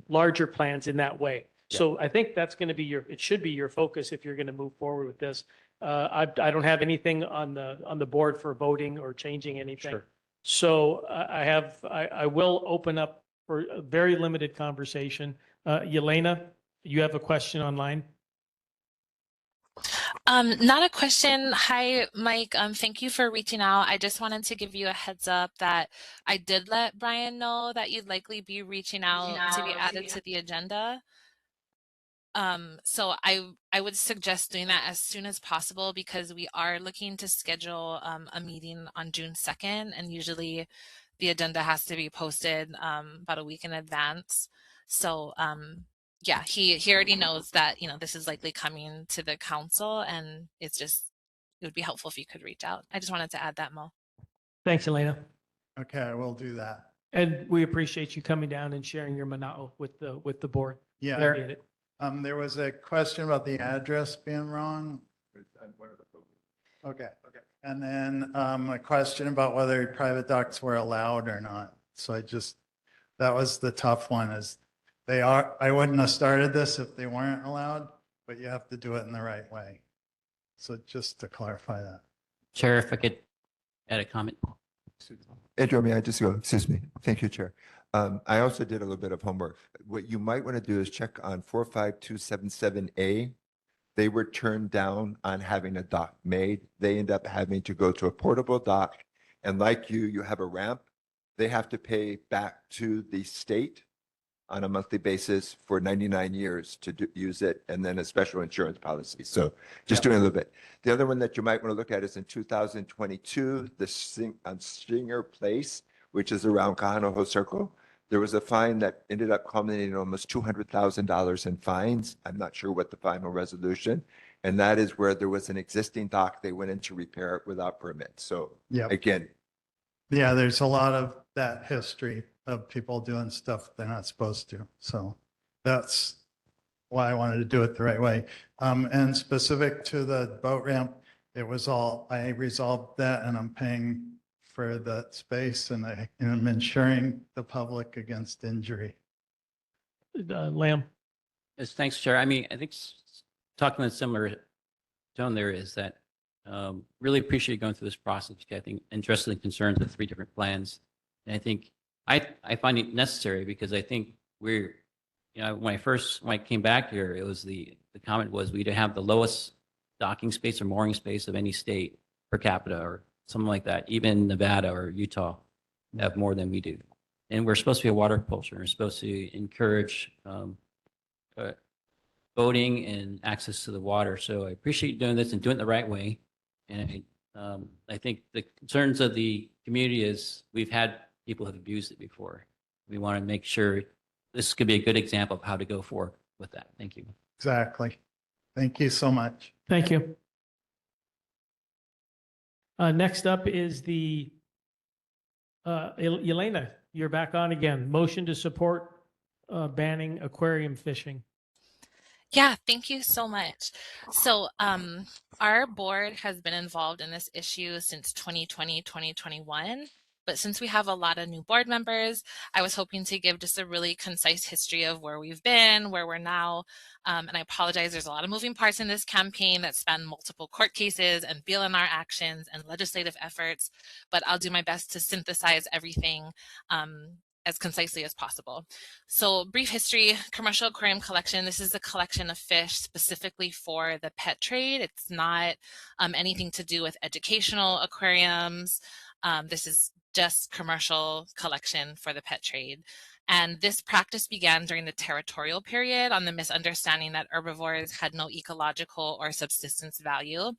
larger plans in that way. Yeah. So I think that's going to be it should be your focus if you're going to move forward with this. I don't have anything on the board for voting or changing anything. Sure. So I will open up for a very limited conversation. Yelena, you have a question online? Not a question. Hi, Mike. Thank you for reaching out. I just wanted to give you a heads up that I did let Brian know that you'd likely be reaching out to be added to the agenda. So I would suggest doing that as soon as possible because we are looking to schedule a meeting on June 2nd, and usually the agenda has to be posted about a week in advance. So yeah, he already knows that this is likely coming to the council, and it would be helpful if you could reach out. I just wanted to add that, Mo. Thanks, Elena. Okay, I will do that. And we appreciate you coming down and sharing your mana'o with the board. Yeah. Appreciate it. There was a question about the address being wrong. Okay. And then a question about whether private docks were allowed or not. So that was the tough one is I wouldn't have started this if they weren't allowed, but you have to do it in the right way. So just to clarify that. Chair, if I could add a comment. Andrew, may I just go? Excuse me. Thank you, Chair. I also did a little bit of homework. What you might want to do is check on 45277A. They were turned down on having a dock made. They end up having to go to a portable dock. And like you have a ramp. They have to pay back to the state on a monthly basis for 99 years to use it, and then a special insurance policy. So just doing a little bit. The other one that you might want to look at is in 2022, on Singer Place, which is around Kāneʻohe Circle. There was a fine that ended up culminating in almost $200,000 in fines. I'm not sure what the final resolution. And that is where there was an existing dock. They went in to repair it without permit. So again. Yeah, there's a lot of that history of people doing stuff they're not supposed to. So that's why I wanted to do it the right way. And specific to the boat ramp, I resolved that and I'm paying for that space and I'm ensuring the public against injury. Lamb. Yes, thanks, Chair. I mean, I think talking in a similar tone there is that really appreciate going through this process. I think interested in concerns with 3 different plans. And I think I find it necessary because I think when I came back here, it was the comment was we'd have the lowest docking space or mooring space of any state per capita or something like that. Even Nevada or Utah have more than we do. And we're supposed to be a water culture. We're supposed to encourage boating and access to the water. So I appreciate you doing this and doing it the right way. And I think the concerns of the community is we've had people have abused it before. We want to make sure this could be a good example of how to go forward with that. Thank you. Exactly. Thank you so much. Thank you. Next up is Yelena, you're back on again. Motion to support banning aquarium fishing. Yeah, thank you so much. So, our board has been involved in this issue since 2020, 2021. But since we have a lot of new board members, I was hoping to give just a really concise history of where we've been, where we're now. And I apologize, there's a lot of moving parts in this campaign that span multiple court cases and BLNR actions and legislative efforts. But I'll do my best to synthesize everything as concisely as possible. So brief history, commercial aquarium collection. This is a collection of fish specifically for the pet trade. It's not anything to do with educational aquariums. This is just commercial collection for the pet trade. And this practice began during the territorial period on the misunderstanding that herbivores had no ecological or subsistence value.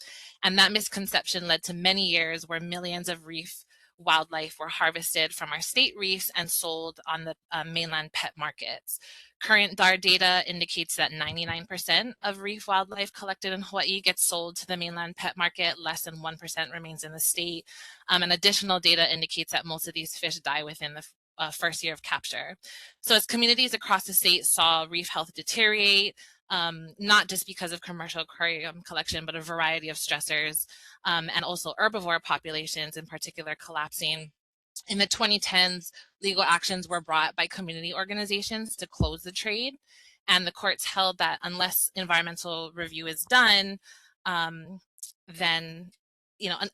And that misconception led to many years where millions of reef wildlife were harvested from our state reefs and sold on the mainland pet markets. Current DAR data indicates that 99% of reef wildlife collected in Hawaii gets sold to the mainland pet market, less than 1% remains in the state. And additional data indicates that most of these fish die within the first year of capture. So as communities across the state saw reef health deteriorate, not just because of commercial aquarium collection, but a variety of stressors, and also herbivore populations in particular collapsing. In the 2010s, legal actions were brought by community organizations to close the trade, and the courts held that unless environmental review is done, then,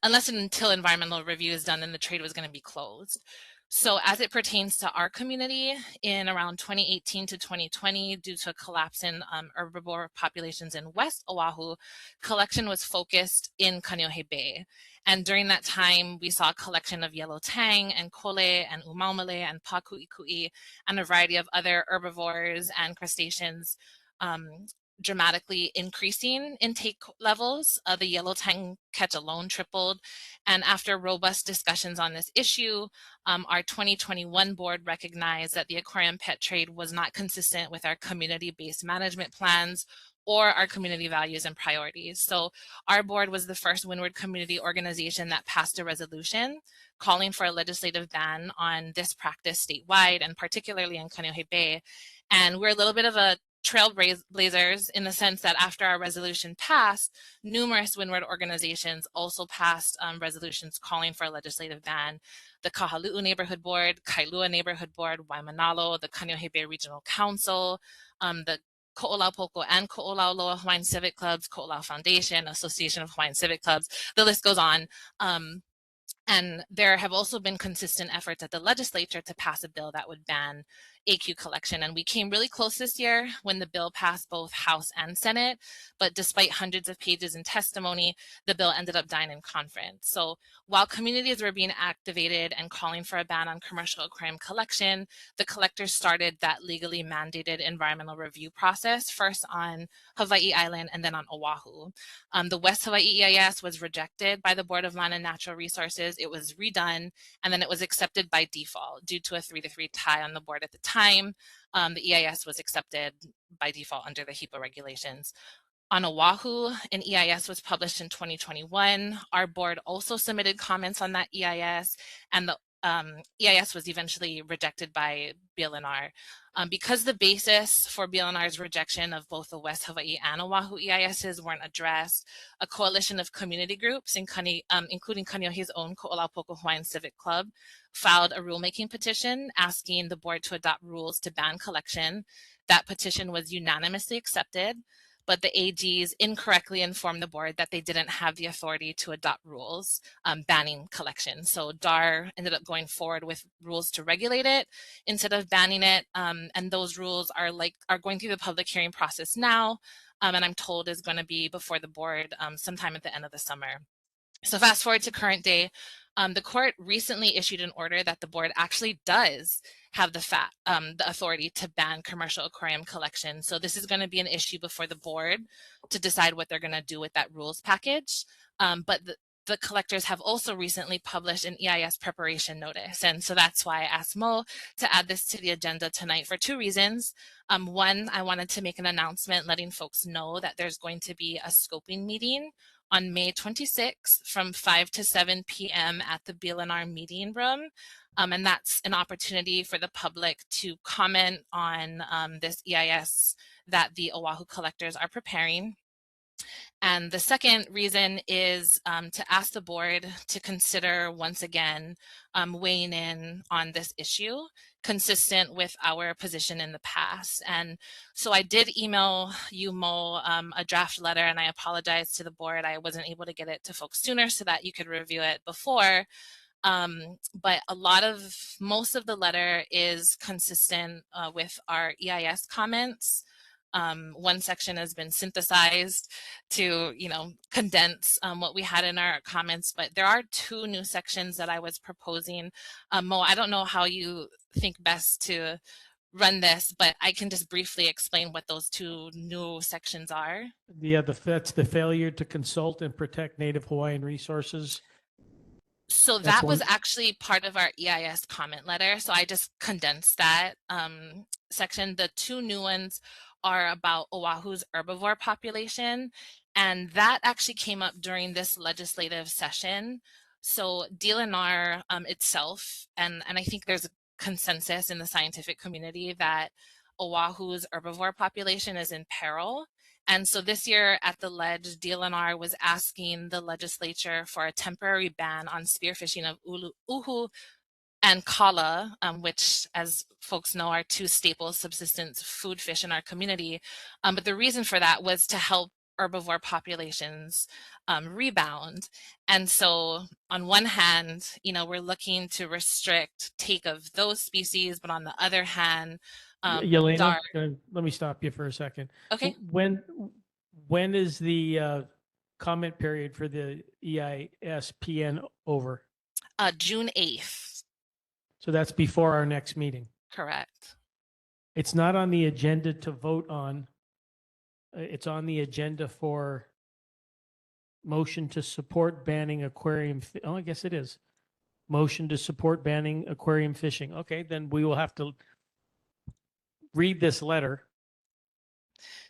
unless and until environmental review is done, then the trade was going to be closed. So as it pertains to our community, in around 2018 to 2020, due to a collapse in herbivore populations in West Oahu, collection was focused in Kāneʻohe Bay. And during that time, we saw a collection of yellow tang and kole and umaumale and pakuʻikuʻi and a variety of other herbivores and crustaceans dramatically increasing intake levels. The yellow tang catch alone tripled. And after robust discussions on this issue, our 2021 board recognized that the aquarium pet trade was not consistent with our community-based management plans or our community values and priorities. So our board was the first windward community organization that passed a resolution calling for a legislative ban on this practice statewide and particularly in Kāneʻohe Bay. And we're a little bit of a trailblazers in the sense that after our resolution passed, numerous windward organizations also passed resolutions calling for a legislative ban. The Kahalu'u Neighborhood Board, Kailua Neighborhood Board, Waimanalo, the Kāneʻohe Bay Regional Council, the Ko'olaupoko and Ko'olauloa Hawaiian Civic Clubs, Ko'olau Foundation, Association of Hawaiian Civic Clubs, the list goes on. And there have also been consistent efforts at the legislature to pass a bill that would ban AQ collection. And we came really close this year when the bill passed both House and Senate. But despite hundreds of pages in testimony, the bill ended up dying in conference. So while communities were being activated and calling for a ban on commercial aquarium collection, the collectors started that legally mandated environmental review process, first on Hawaii Island and then on Oahu. The West Hawaii EIS was rejected by the Board of Land and Natural Resources. It was redone, and then it was accepted by default due to a 3-3 tie on the board at the time. The EIS was accepted by default under the HEPA regulations. On Oahu, an EIS was published in 2021. Our board also submitted comments on that EIS, and the EIS was eventually rejected by BLNR. Because the basis for BLNR's rejection of both the West Hawaii and Oahu EISs weren't addressed, a coalition of community groups, including Kaneʻohe's own Ko'olaupoko Hawaiian Civic Club, filed a rulemaking petition asking the board to adopt rules to ban collection. That petition was unanimously accepted, but the AGs incorrectly informed the board that they didn't have the authority to adopt rules banning collection. So DAR ended up going forward with rules to regulate it instead of banning it. And those rules are going through the public hearing process now, and I'm told is going to be before the board sometime at the end of the summer. So fast forward to current day, the court recently issued an order that the board actually does have the authority to ban commercial aquarium collection. So this is going to be an issue before the board to decide what they're going to do with that rules package. But the collectors have also recently published an EIS preparation notice. And so that's why I asked Mo to add this to the agenda tonight for two reasons. One, I wanted to make an announcement letting folks know that there's going to be a scoping meeting on May 26th from 5 to 7 p.m. at the BLNR meeting room. And that's an opportunity for the public to comment on this EIS that the Oahu collectors are preparing. And the second reason is to ask the board to consider once again weighing in on this issue, consistent with our position in the past. And so I did email you, Mo, a draft letter, and I apologize to the board. I wasn't able to get it to folks sooner so that you could review it before. But most of the letter is consistent with our EIS comments. One section has been synthesized to, condense what we had in our comments, but there are 2 new sections that I was proposing. Mo, I don't know how you think best to run this, but I can just briefly explain what those 2 new sections are. Yeah, that's the failure to consult and protect Native Hawaiian resources. So That's that was one. actually part of our EIS comment letter. So I just condensed that section. The 2 new ones are about Oahu's herbivore population. And that actually came up during this legislative session. So DLNR itself, and I think there's a consensus in the scientific community that Oahu's herbivore population is in peril. And so this year at the Ledge, DLNR was asking the legislature for a temporary ban on spearfishing of uhu and kala, which, as folks know, are 2 staple subsistence food fish in our community. But the reason for that was to help herbivore populations rebound. And so on one hand, we're looking to restrict take of those species, but on the other hand, Yelena, let me stop you for a second. Okay. When is the comment period for the EISPN over? June 8th. So that's before our next meeting. Correct. It's not on the agenda to vote on. It's on the agenda for motion to support banning aquarium. Oh, I guess it is. Motion to support banning aquarium fishing. Okay, then we will have to read this letter.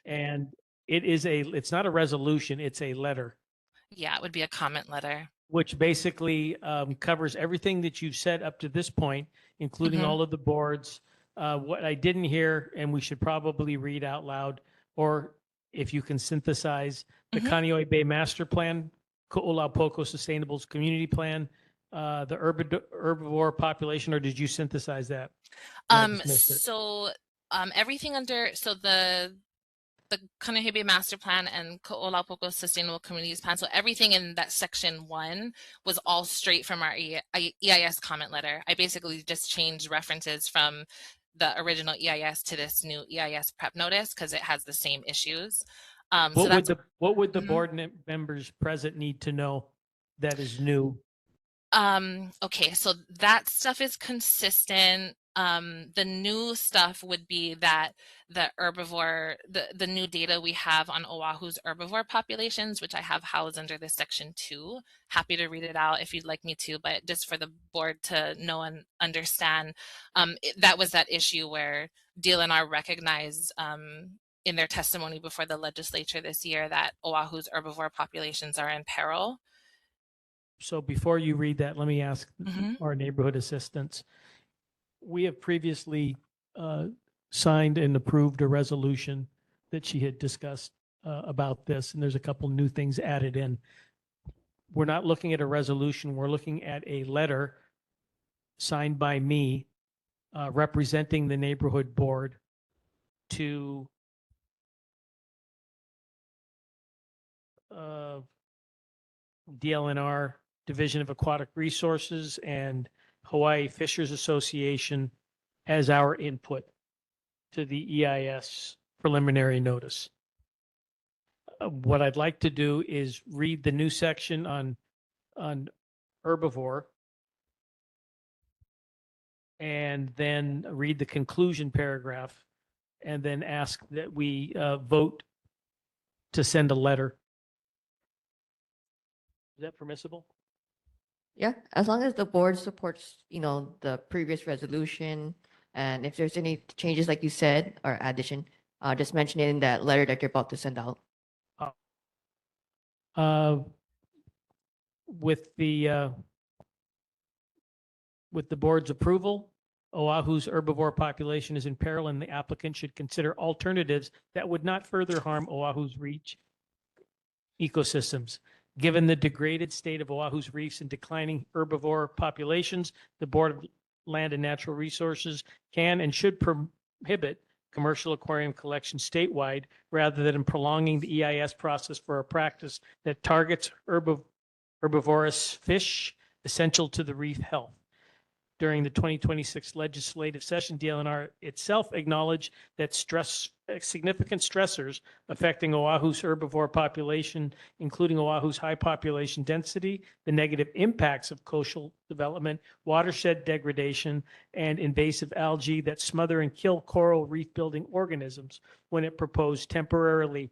And it's not a resolution, it's a letter. Yeah, it would be a comment letter. Which basically covers everything that you've said up to this point, including all of the boards. What I didn't hear, and we should probably read out loud, or if you can synthesize, the Kāneʻohe Bay Master Plan, Ko'olapoko Sustainable Community Plan, the herbivore population, or did you synthesize that? So everything under, so the Kāneʻohe Bay Master Plan and Ko'olapoko Sustainable Communities Plan, so everything in that section 1 was all straight from our EIS comment letter. I basically just changed references from the original EIS to this new EIS prep notice because it has the same issues. What would the board members present need to know that is new? Okay, so that stuff is consistent. The new stuff would be that the herbivore, the new data we have on Oahu's herbivore populations, which I have housed under this section 2. Happy to read it out if you'd like me to, but just for the board to know and understand, that was that issue where DLNR recognized in their testimony before the legislature this year that Oahu's herbivore populations are in peril. So before you read that, let me ask our neighborhood assistants. We have previously signed and approved a resolution that she had discussed about this, and there's a couple new things added in. We're not looking at a resolution. We're looking at a letter signed by me representing the neighborhood board to DLNR, Division of Aquatic Resources, and Hawaii Fishers Association as our input to the EIS preliminary notice. What I'd like to do is read the new section on herbivore and then read the conclusion paragraph and then ask that we vote to send a letter. Is that permissible? Yeah, as long as the board supports, the previous resolution, and if there's any changes, like you said, or addition, just mention it in that letter that you're about to send out. With the board's approval, Oahu's herbivore population is in peril and the applicant should consider alternatives that would not further harm Oahu's reef ecosystems. Given the degraded state of Oahu's reefs and declining herbivore populations, the Board of Land and Natural Resources can and should prohibit commercial aquarium collection statewide rather than prolonging the EIS process for a practice that targets herbivorous fish essential to the reef health. During the 2026 legislative session, DLNR itself acknowledged that significant stressors affecting Oahu's herbivore population, including Oahu's high population density, the negative impacts of coastal development, watershed degradation, and invasive algae that smother and kill coral reef building organisms when it proposed temporarily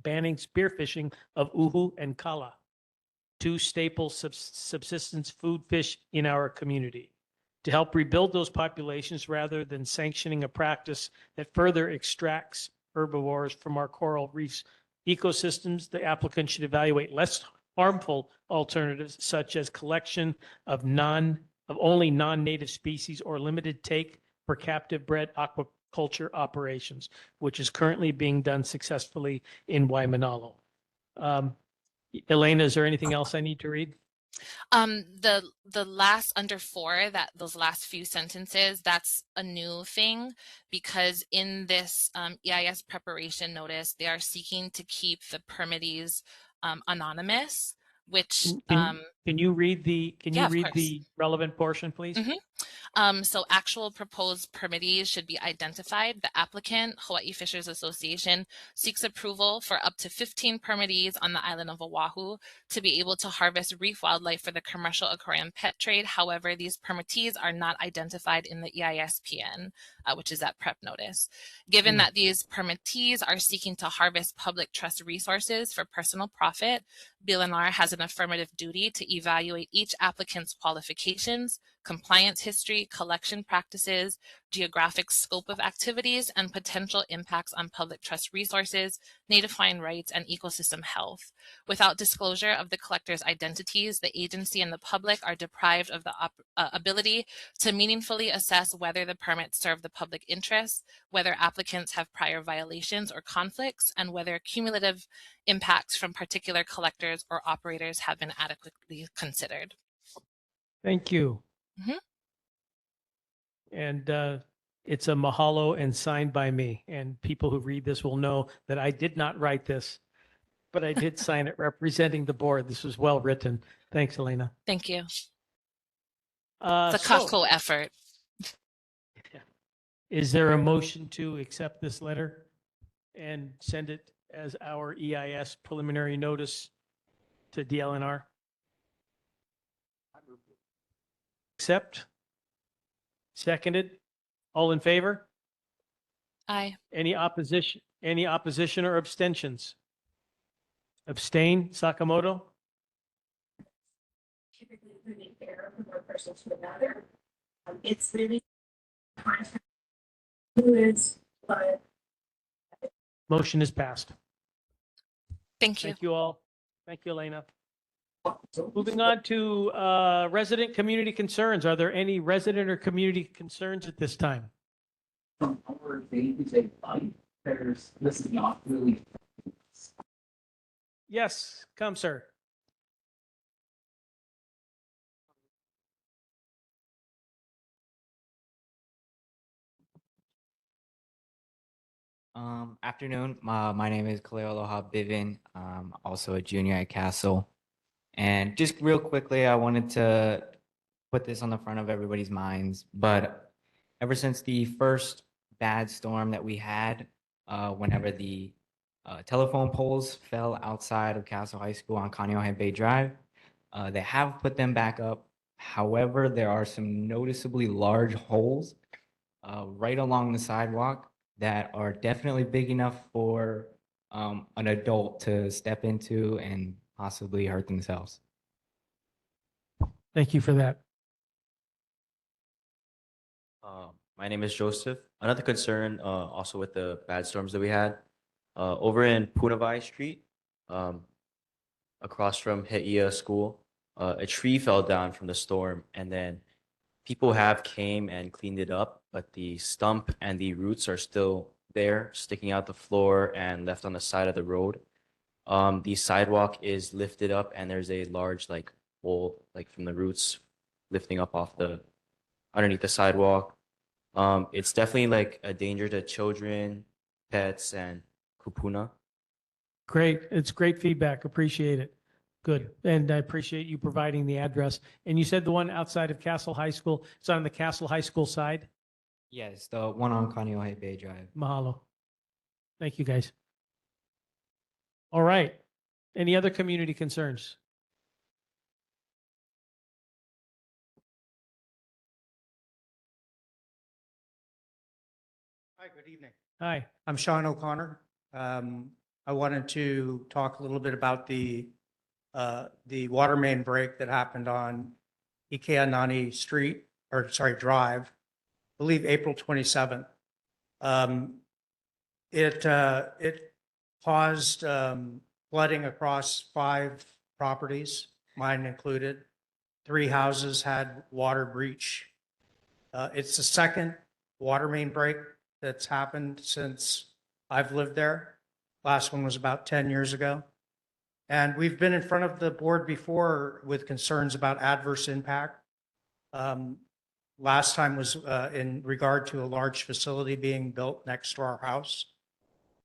banning spearfishing of uhu and kala, two staple subsistence food fish in our community. To help rebuild those populations rather than sanctioning a practice that further extracts herbivores from our coral reefs ecosystems, the applicant should evaluate less harmful alternatives such as collection of only non-native species or limited take for captive bred aquaculture operations, which is currently being done successfully in Waimanalo. Elena, is there anything else I need to read? The last under 4, that those last few sentences, that's a new thing because in this EIS preparation notice, they are seeking to keep the permittees anonymous, which Can you read yeah, of course. the relevant portion, please? So actual proposed permittees should be identified. The applicant, Hawaii Fishers Association, seeks approval for up to 15 permittees on the island of Oahu to be able to harvest reef wildlife for the commercial aquarium pet trade. However, these permittees are not identified in the EISPN, which is that prep notice. Given that these permittees are seeking to harvest public trust resources for personal profit, BLNR has an affirmative duty to evaluate each applicant's qualifications, compliance history, collection practices, geographic scope of activities, and potential impacts on public trust resources, native Hawaiian rights, and ecosystem health. Without disclosure of the collectors' identities, the agency and the public are deprived of the ability to meaningfully assess whether the permits serve the public interest, whether applicants have prior violations or conflicts, and whether cumulative impacts from particular collectors or operators have been adequately considered. Thank you. And it's a mahalo and signed by me. And people who read this will know that I did not write this, but I did sign it representing the board. This was well written. Thanks, Elena. Thank you. It's a Kako effort. Is there a motion to accept this letter and send it as our EIS preliminary notice to DLNR? Accept? Seconded? All in favor? Aye. Any opposition or abstentions? Abstain, Sakamoto? It's really but Motion is passed. Thank you. Thank you all. Thank you, Elena. Moving on to resident community concerns. Are there any resident or community concerns at this time? From our day-to-day life, this is not really. Yes, come, sir. Afternoon. My name is Kāneʻohe Bivin. Also a junior at Castle. And just real quickly, I wanted to put this on the front of everybody's minds. But ever since the first bad storm that we had, whenever the telephone poles fell outside of Castle High School on Kāneʻohe Bay Drive, they have put them back up. However, there are some noticeably large holes right along the sidewalk that are definitely big enough for an adult to step into and possibly hurt themselves. Thank you for that. My name is Joseph. Another concern also with the bad storms that we had over in Punavai Street, across from He'ia School, a tree fell down from the storm and then people have came and cleaned it up, but the stump and the roots are still there, sticking out the floor and left on the side of the road. The sidewalk is lifted up and there's a large like hole like from the roots lifting up off the underneath the sidewalk. It's definitely like a danger to children, pets, and kupuna. Great. It's great feedback. Appreciate it. Good. And I appreciate you providing the address. And you said the one outside of Castle High School, it's on the Castle High School side? Yes, the one on Kaneʻohe Bay Drive. Mahalo. Thank you, guys. All right. Any other community concerns? Hi, good evening. Hi. I'm Sean O'Connor. I wanted to talk a little bit about the water main break that happened on Ikeanani Street, or sorry, Drive, I believe April 27th. It caused flooding across 5 properties, mine included. 3 houses had water breach. It's the second water main break that's happened since I've lived there. Last one was about 10 years ago. And we've been in front of the board before with concerns about adverse impact. Last time was in regard to a large facility being built next to our house.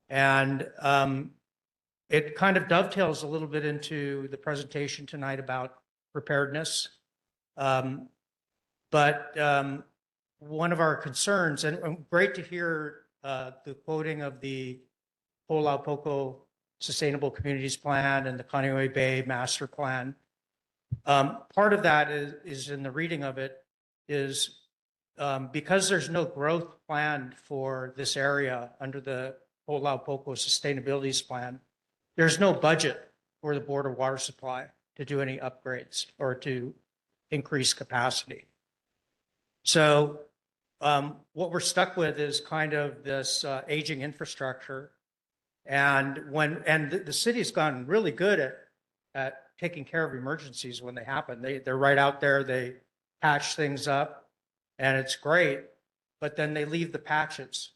And it kind of dovetails a little bit into the presentation tonight about preparedness. But one of our concerns, and great to hear the quoting of the Ho'olaupoko Sustainable Communities Plan and the Kaneʻohe Bay Master Plan. Part of that is in the reading of it is because there's no growth planned for this area under the Ho'olaupoko Sustainability Plan, there's no budget for the Board of Water Supply to do any upgrades or to increase capacity. So what we're stuck with is kind of this aging infrastructure. And the city's gotten really good at taking care of emergencies when they happen. They're right out there, they patch things up, and it's great, but then they leave the patches.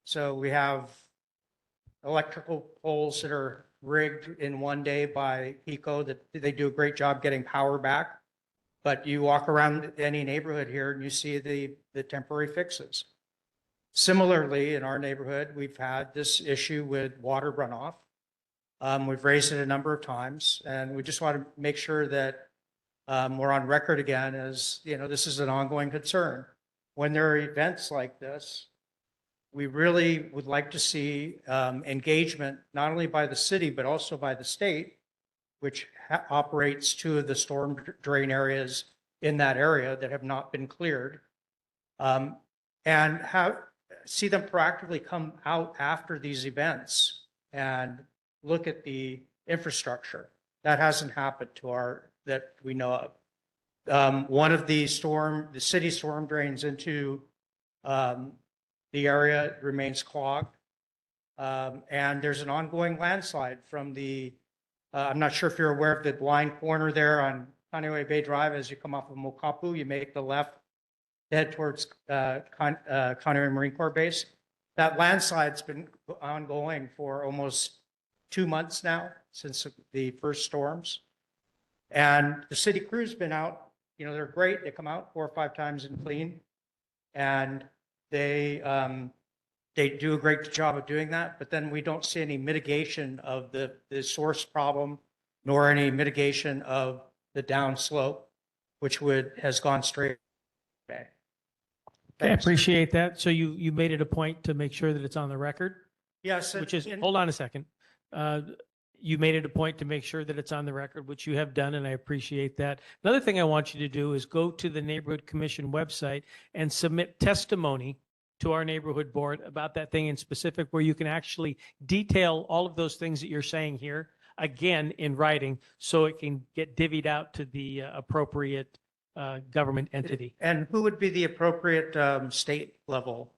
So we have electrical poles that are rigged in one day by PECO that they do a great job getting power back. But you walk around any neighborhood here and you see the temporary fixes. Similarly, in our neighborhood, we've had this issue with water runoff. We've raised it a number of times, and we just want to make sure that we're on record again as, this is an ongoing concern. When there are events like this, we really would like to see engagement, not only by the city, but also by the state, which operates 2 of the storm drain areas in that area that have not been cleared, and see them proactively come out after these events and look at the infrastructure. That hasn't happened that we know of. One of the city storm drains into the area remains clogged. And there's an ongoing landslide from I'm not sure if you're aware of the blind corner there on Kaneʻohe Bay Drive. As you come off of Mokapu, you make the left, head towards Kaneʻohe Marine Corps Base. That landslide's been ongoing for almost 2 months now since the first storms. And the city crew's been out, they're great. They come out 4 or 5 times and clean. And they do a great job of doing that, but then we don't see any mitigation of the source problem, nor any mitigation of the downslope, which has gone straight. Okay, I appreciate that. So you made it a point to make sure that it's on the record? Yes. Which is, hold on a second. You made it a point to make sure that it's on the record, which you have done, and I appreciate that. Another thing I want you to do is go to the Neighborhood Commission website and submit testimony to our neighborhood board about that thing in specific, where you can actually detail all of those things that you're saying here, again, in writing, so it can get divvied out to the appropriate government entity. And who would be the appropriate state level?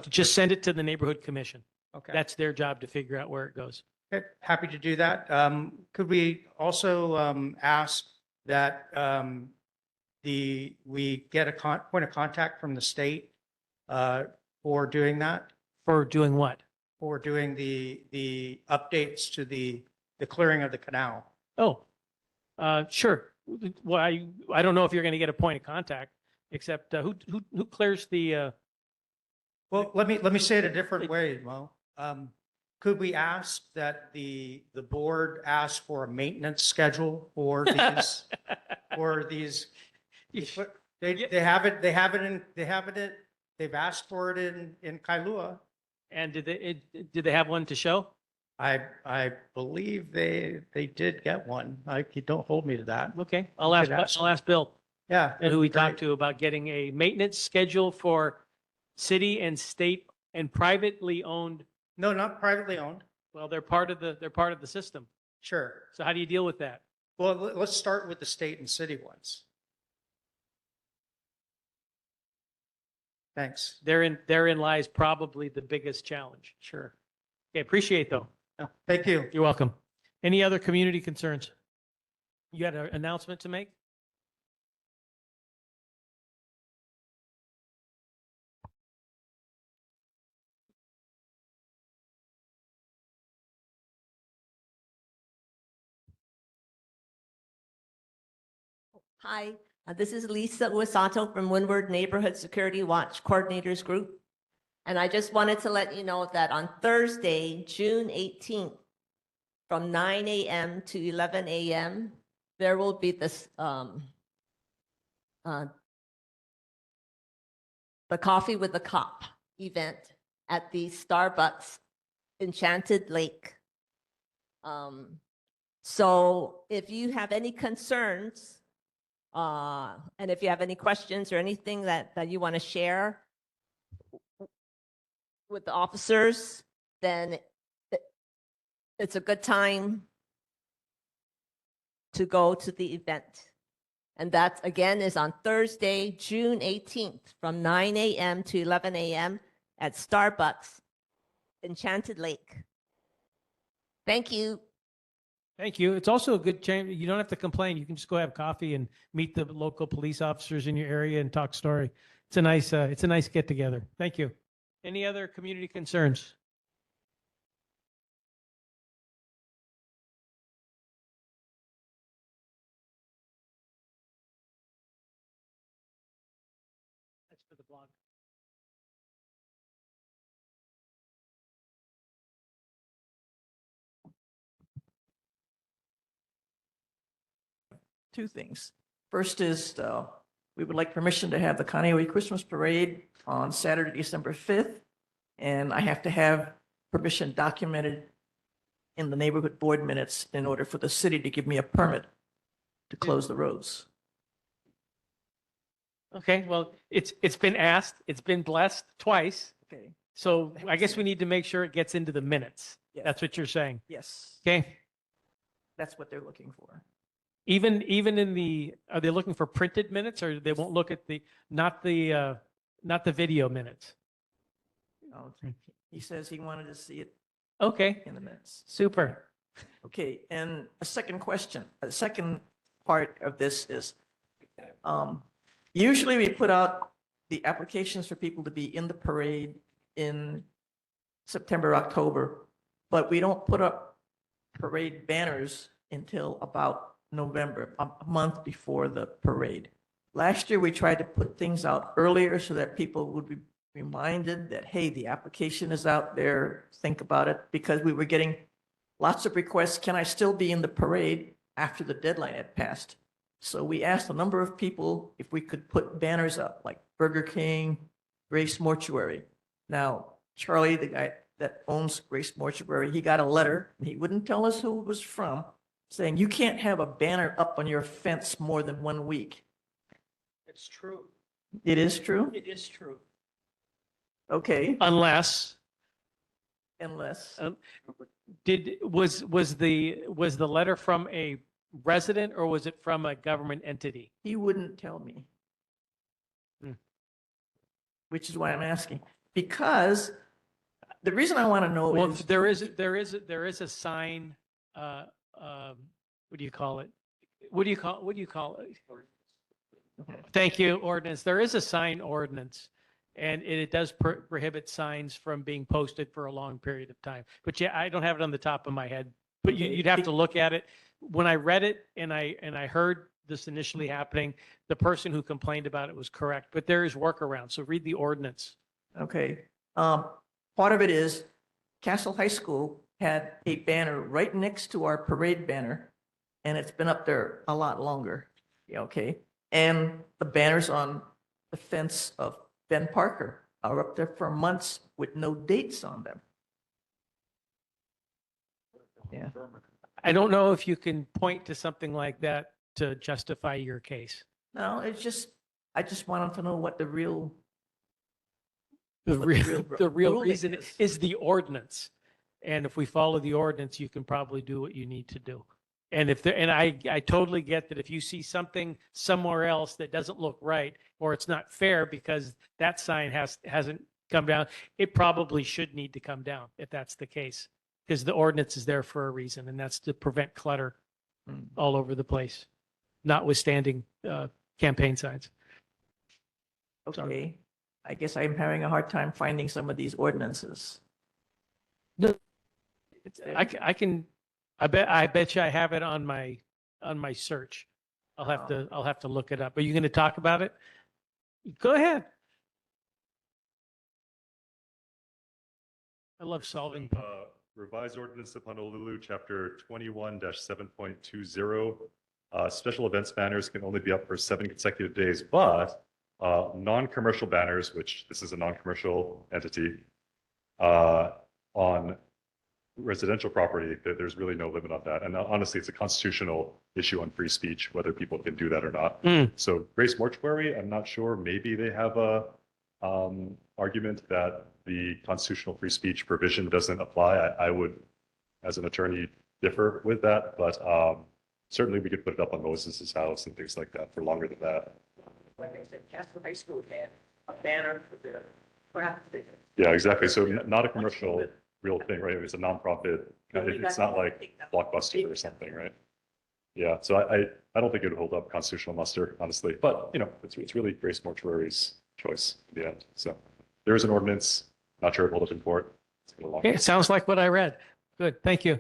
Just send it to the neighborhood commission. Okay. That's their job to figure out where it goes. Okay, happy to do that. Could we also ask that we get a point of contact from the state for doing that, For doing what? for doing the updates to the clearing of the canal. Oh, sure. Well, I don't know if you're going to get a point of contact, except who clears the, Well, let me say it a different way, Mo. Could we ask that the board ask for a maintenance schedule for these, for these? They have it in, they've asked for it in Kailua. and did they have one to show? I believe they did get one. Don't hold me to that. Okay, You could ask. I'll ask Bill, Yeah. who we that'd be talked to about getting a maintenance schedule for city and state and privately owned. great. No, not privately owned. Well, they're part of the system. Sure. So how do you deal with that? Well, let's start with the state and city ones. Thanks. Therein lies probably the biggest challenge. Sure. Okay, appreciate though. Thank you. You're welcome. Any other community concerns? You had an announcement to make? Hi, this is Lisa Usato from Windward Neighborhood Security Watch Coordinators Group. And I just wanted to let you know that on Thursday, June 18th, from 9 a.m. to 11 a.m., there will be this, the Coffee with the Cop event at the Starbucks Enchanted Lake. So if you have any concerns, and if you have any questions or anything that you want to share with the officers, then it's a good time to go to the event. And that, again, is on Thursday, June 18th, from 9 a.m. to 11 a.m. at Starbucks, Enchanted Lake. Thank you. Thank you. It's also a good chance. You don't have to complain. You can just go have coffee and meet the local police officers in your area and talk story. It's a nice get together. Thank you. Any other community concerns? That's for the blog. Two things. First is we would like permission to have the Kāneʻohe Christmas Parade on Saturday, December 5th. And I have to have permission documented in the neighborhood board minutes in order for the city to give me a permit to close the roads. Okay, well, it's been asked, it's been blessed twice. Okay. So I guess we need to make sure it gets into the minutes. Yes. That's what you're saying. Yes, Okay. that's what they're looking for. Even in the, are they looking for printed minutes, or they won't look at not the video minutes? He says he wanted to see it Okay, in the minutes. super. Okay, and a second question, a second part of this is, usually we put out the applications for people to be in the parade in September, October, but we don't put up parade banners until about November, a month before the parade. Last year, we tried to put things out earlier so that people would be reminded that, hey, the application is out there, think about it, because we were getting lots of requests, can I still be in the parade after the deadline had passed? So we asked a number of people if we could put banners up, like Burger King, Grace Mortuary. Now, Charlie, the guy that owns Grace Mortuary, he got a letter, and he wouldn't tell us who it was from, saying you can't have a banner up on your fence more than 1 week. It's true. It is true? It is true. Okay, Unless, unless, was the letter from a resident or was it from a government entity? he wouldn't tell me. Hmm. Which is why I'm asking, because the reason I want to know Well, is, there is a sign, what do you call it? What do you call it? Thank you, ordinance. There is a sign ordinance, and it does prohibit signs from being posted for a long period of time. But yeah, I don't have it on the top of my head, but Okay. you'd have to look at it. When I read it and I heard this initially happening, the person who complained about it was correct, but there is workaround. So read the ordinance. Okay. Part of it is Castle High School had a banner right next to our parade banner, and it's been up there a lot longer. Yeah, okay. And the banners on the fence of Ben Parker are up there for months with no dates on them. Yeah. I don't know if you can point to something like that to justify your case. No, I just wanted to know what the real. The what real, the real ruling reason is the ordinance. And if we follow the ordinance, you can probably do what you need to do. And if there, and I totally get that if you see something somewhere else that doesn't look right, or it's not fair because that sign hasn't come down, it probably should need to come down if that's the case. Because the ordinance is there for a reason, and that's to prevent clutter all over the place, notwithstanding campaign signs. Okay. I guess I'm having a hard time finding some of these ordinances. I bet you I have it on my search. I'll have to look it up. Are you going to talk about it? Go ahead. I love solving. Revised ordinance of Honolulu, chapter 21-7.20. Special events banners can only be up for 7 consecutive days, but non-commercial banners, which this is a non-commercial entity, on residential property, there's really no limit on that. And honestly, it's a constitutional issue on free speech, whether people can do that or not. So Grace Mortuary, I'm not sure, maybe they have a argument that the constitutional free speech provision doesn't apply. I would, as an attorney, differ with that, but certainly we could put it up on Moses's house and things like that for longer than that. Like I said, Castle High School had a banner for the craft fair. Yeah, exactly. So not a commercial real thing, right? It's a nonprofit. It's not like Blockbuster or something, right? Yeah. So I don't think it would hold up constitutional muster, honestly. But you know, it's really Grace Mortuary's choice in the end. So there is an ordinance. Not sure it will hold up in court. Okay, it sounds like what I read. Good, thank you.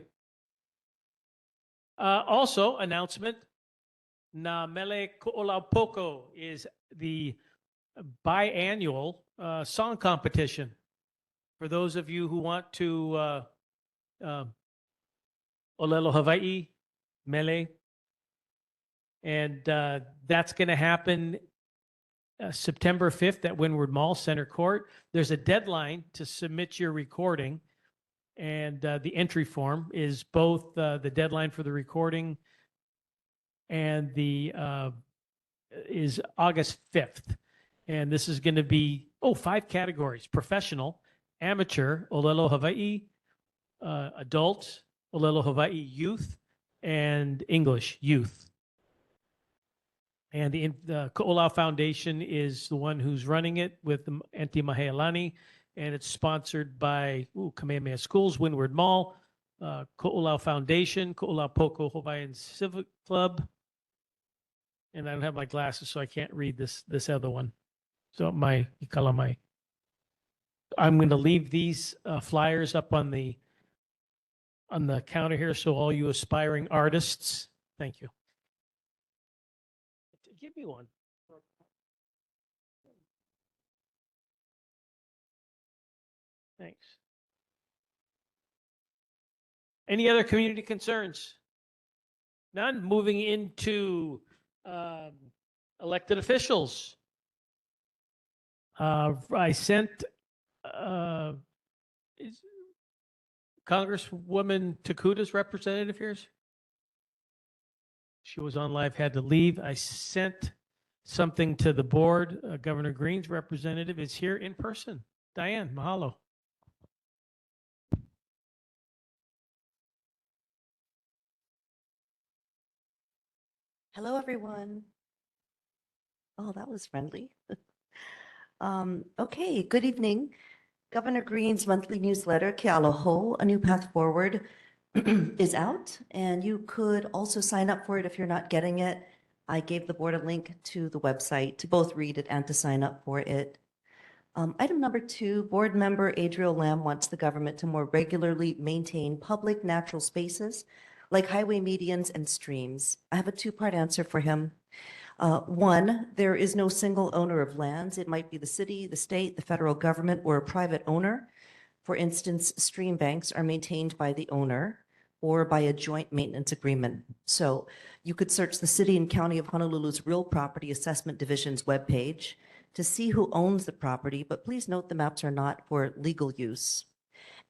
Also, announcement, Na Mele Ko'olaupoko is the biannual song competition. For those of you who want to Olelo Hawaii, Mele, and that's going to happen September 5th at Windward Mall Center Court. There's a deadline to submit your recording, and the entry form is both the deadline for the recording and the is August 5th. And this is going to be 5 categories: professional, amateur, Olelo Hawaii, adult, Olelo Hawaii youth, and English youth. And the Ko'olau Foundation is the one who's running it with Auntie Mahealani, and it's sponsored by Kamehameha Schools, Windward Mall, Ko'olau Foundation, Ko'olau Poko Hawaiian Civic Club, and I don't have my glasses, so I can't read this other one. So I'm going to leave these flyers up on the counter here, so all you aspiring artists, thank you. Give me one. Thanks. Any other community concerns? None. Moving into elected officials. I sent is Congresswoman Takuta's representative here? She was on live, had to leave. I sent something to the board. Governor Green's representative is here in person. Diane, mahalo. Hello, everyone. Oh, that was friendly. Okay, good evening. Governor Green's monthly newsletter, Kealoho, A New Path Forward, is out, and you could also sign up for it if you're not getting it. I gave the board a link to the website to both read it and to sign up for it. Item number 2, board member Adriel Lamb wants the government to more regularly maintain public natural spaces like highway medians and streams. I have a 2-part answer for him. 1, there is no single owner of lands. It might be the city, the state, the federal government, or a private owner. For instance, stream banks are maintained by the owner or by a joint maintenance agreement. So you could search the City and County of Honolulu's Real Property Assessment Division's webpage to see who owns the property, but please note the maps are not for legal use.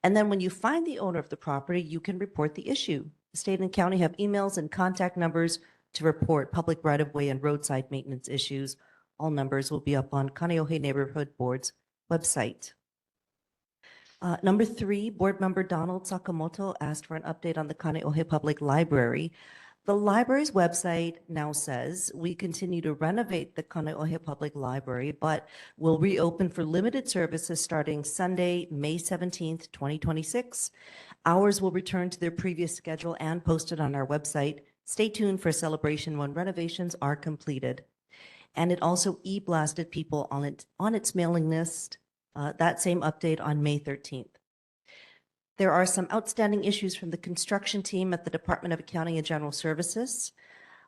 And then when you find the owner of the property, you can report the issue. The state and county have emails and contact numbers to report public right-of-way and roadside maintenance issues. All numbers will be up on Kāneʻohe Neighborhood Board's website. Number 3, board member Donald Sakamoto asked for an update on the Kāneʻohe Public Library. The library's website now says we continue to renovate the Kāneʻohe Public Library, but will reopen for limited services starting Sunday, May 17th, 2026. Hours will return to their previous schedule and posted on our website. Stay tuned for a celebration when renovations are completed. And it also e-blasted people on its mailing list, that same update on May 13th. There are some outstanding issues from the construction team at the Department of Accounting and General Services.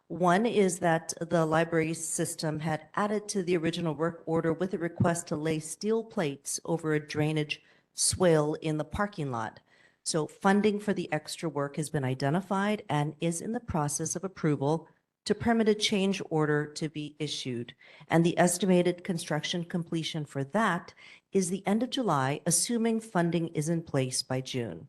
One is that the library system had added to the original work order with a request to lay steel plates over a drainage swale in the parking lot. So funding for the extra work has been identified and is in the process of approval to permit a change order to be issued. And the estimated construction completion for that is the end of July, assuming funding is in place by June.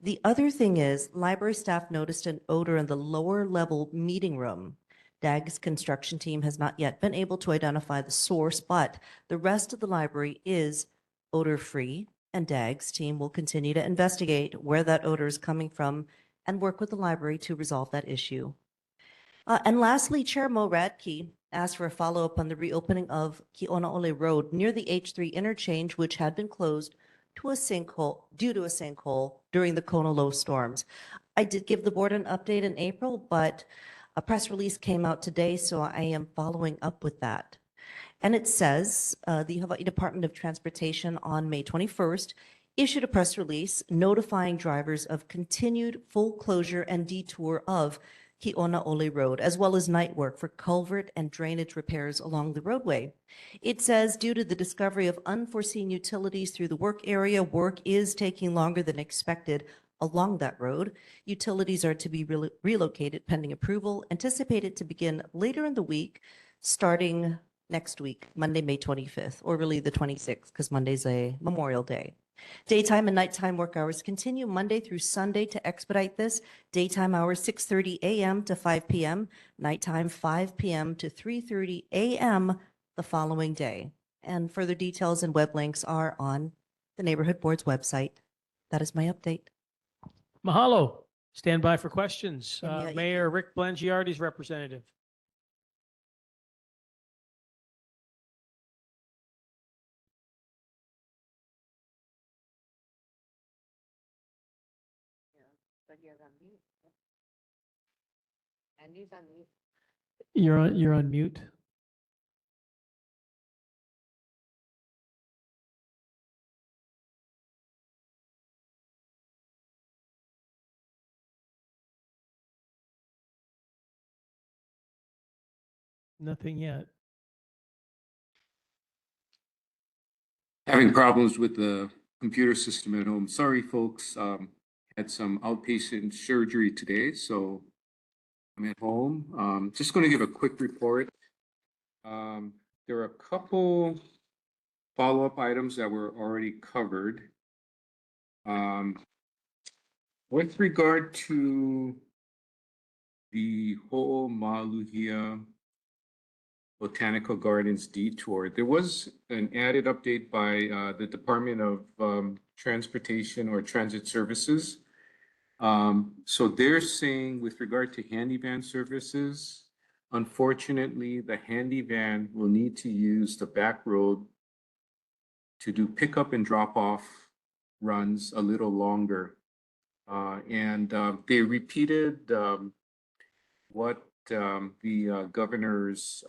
The other thing is, library staff noticed an odor in the lower level meeting room. DAG's construction team has not yet been able to identify the source, but the rest of the library is odor-free, and DAG's team will continue to investigate where that odor is coming from and work with the library to resolve that issue. And lastly, Chair Mo Radke asked for a follow-up on the reopening of Ki'onaole Road near the H3 interchange, which had been closed due to a sinkhole during the Kona low storms. I did give the board an update in April, but a press release came out today, so I am following up with that. And it says the Hawaii Department of Transportation on May 21st issued a press release notifying drivers of continued full closure and detour of Ki'onaole Road, as well as night work for culvert and drainage repairs along the roadway. It says due to the discovery of unforeseen utilities through the work area, work is taking longer than expected along that road. Utilities are to be relocated pending approval, anticipated to begin later in the week, starting next week, Monday, May 25th, or really the 26th, because Monday's a Memorial Day. Daytime and nighttime work hours continue Monday through Sunday to expedite this. Daytime hours 6:30 a.m. to 5 p.m., nighttime 5 p.m. to 3:30 a.m. the following day. And further details and web links are on the Neighborhood Board's website. That is my update. Mahalo. Stand by for questions. And yeah, Mayor Rick Blangiardi's representative. You're on mute. Nothing yet. Having problems with the computer system at home. Sorry, folks. Had some outpatient surgery today, so I'm at home. Just going to give a quick report. There are a couple follow-up items that were already covered. With regard to the Ho'omaluhia Botanical Gardens detour, there was an added update by the Department of Transportation or Transit Services. So they're saying with regard to handy van services, unfortunately, the handy van will need to use the back road to do pickup and drop off runs a little longer. And they repeated what the governor's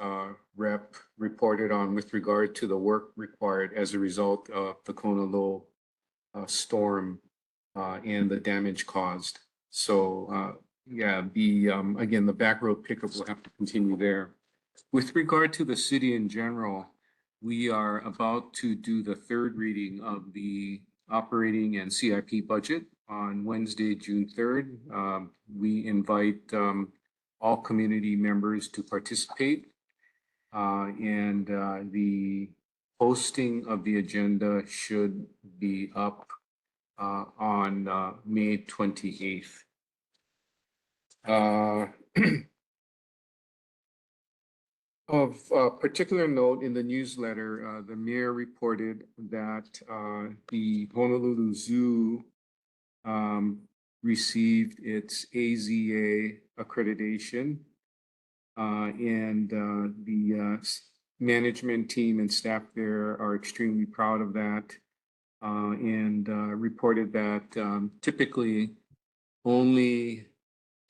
rep reported on with regard to the work required as a result of the Kona Low storm and the damage caused. So yeah, again, the back road pickup will have to continue there. With regard to the city in general, we are about to do the third reading of the operating and CIP budget on Wednesday, June 3rd. We invite all community members to participate. And the posting of the agenda should be up on May 28th. Of particular note in the newsletter, the mayor reported that the Honolulu Zoo received its AZA accreditation, and the management team and staff there are extremely proud of that, and reported that typically only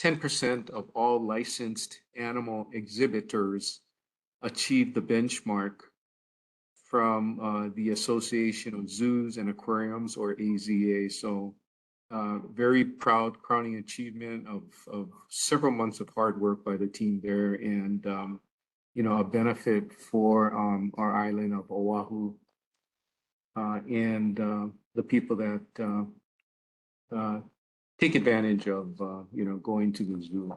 10% of all licensed animal exhibitors achieve the benchmark from the Association of Zoos and Aquariums, or AZA. So very proud crowning achievement of several months of hard work by the team there, and you know, a benefit for our island of Oahu and the people that take advantage of you know, going to the zoo.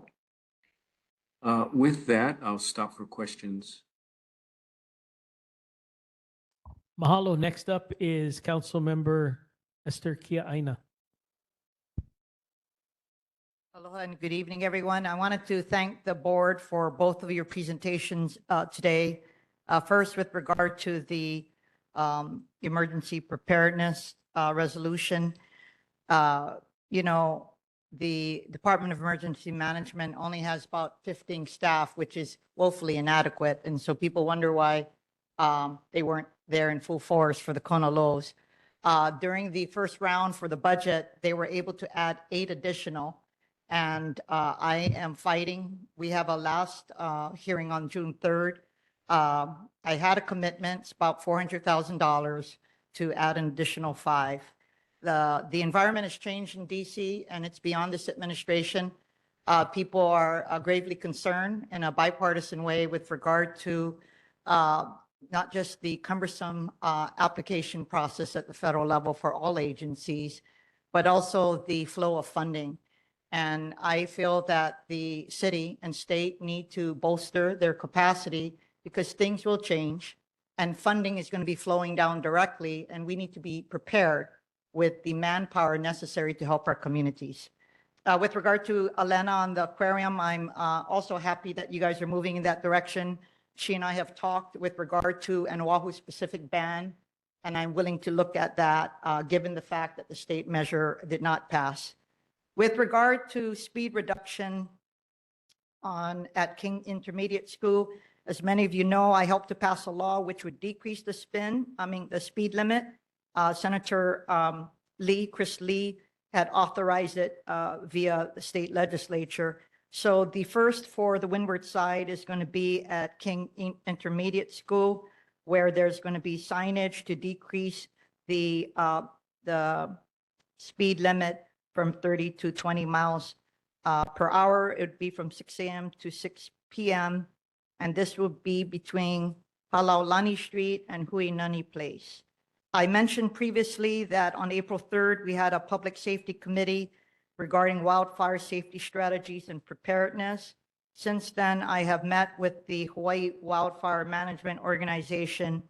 With that, I'll stop for questions. Mahalo. Next up is Council Member Esther Kia'aina. Aloha and good evening, everyone. I wanted to thank the board for both of your presentations today. First, with regard to the emergency preparedness resolution, you know, the Department of Emergency Management only has about 15 staff, which is woefully inadequate. And so people wonder why they weren't there in full force for the Kona Lows. During the first round for the budget, they were able to add 8 additional. And I am fighting. We have a last hearing on June 3rd. I had a commitment, it's about $400,000 to add an additional 5. The environment has changed in DC, and it's beyond this administration. People are gravely concerned in a bipartisan way with regard to not just the cumbersome application process at the federal level for all agencies, but also the flow of funding. And I feel that the city and state need to bolster their capacity because things will change and funding is going to be flowing down directly, and we need to be prepared with the manpower necessary to help our communities. With regard to Elena on the aquarium, I'm also happy that you guys are moving in that direction. She and I have talked with regard to an Oahu-specific ban, and I'm willing to look at that given the fact that the state measure did not pass. With regard to speed reduction at King Intermediate School, as many of you know, I helped to pass a law which would decrease the speed limit. Senator Chris Lee had authorized it via the state legislature. So the first for the windward side is going to be at King Intermediate School, where there's going to be signage to decrease the speed limit from 30 to 20 miles per hour. It would be from 6 a.m. to 6 p.m. And this will be between Halaulani Street and Huinani Place. I mentioned previously that on April 3rd, we had a public safety committee regarding wildfire safety strategies and preparedness. Since then, I have met with the Hawaii Wildfire Management Organization,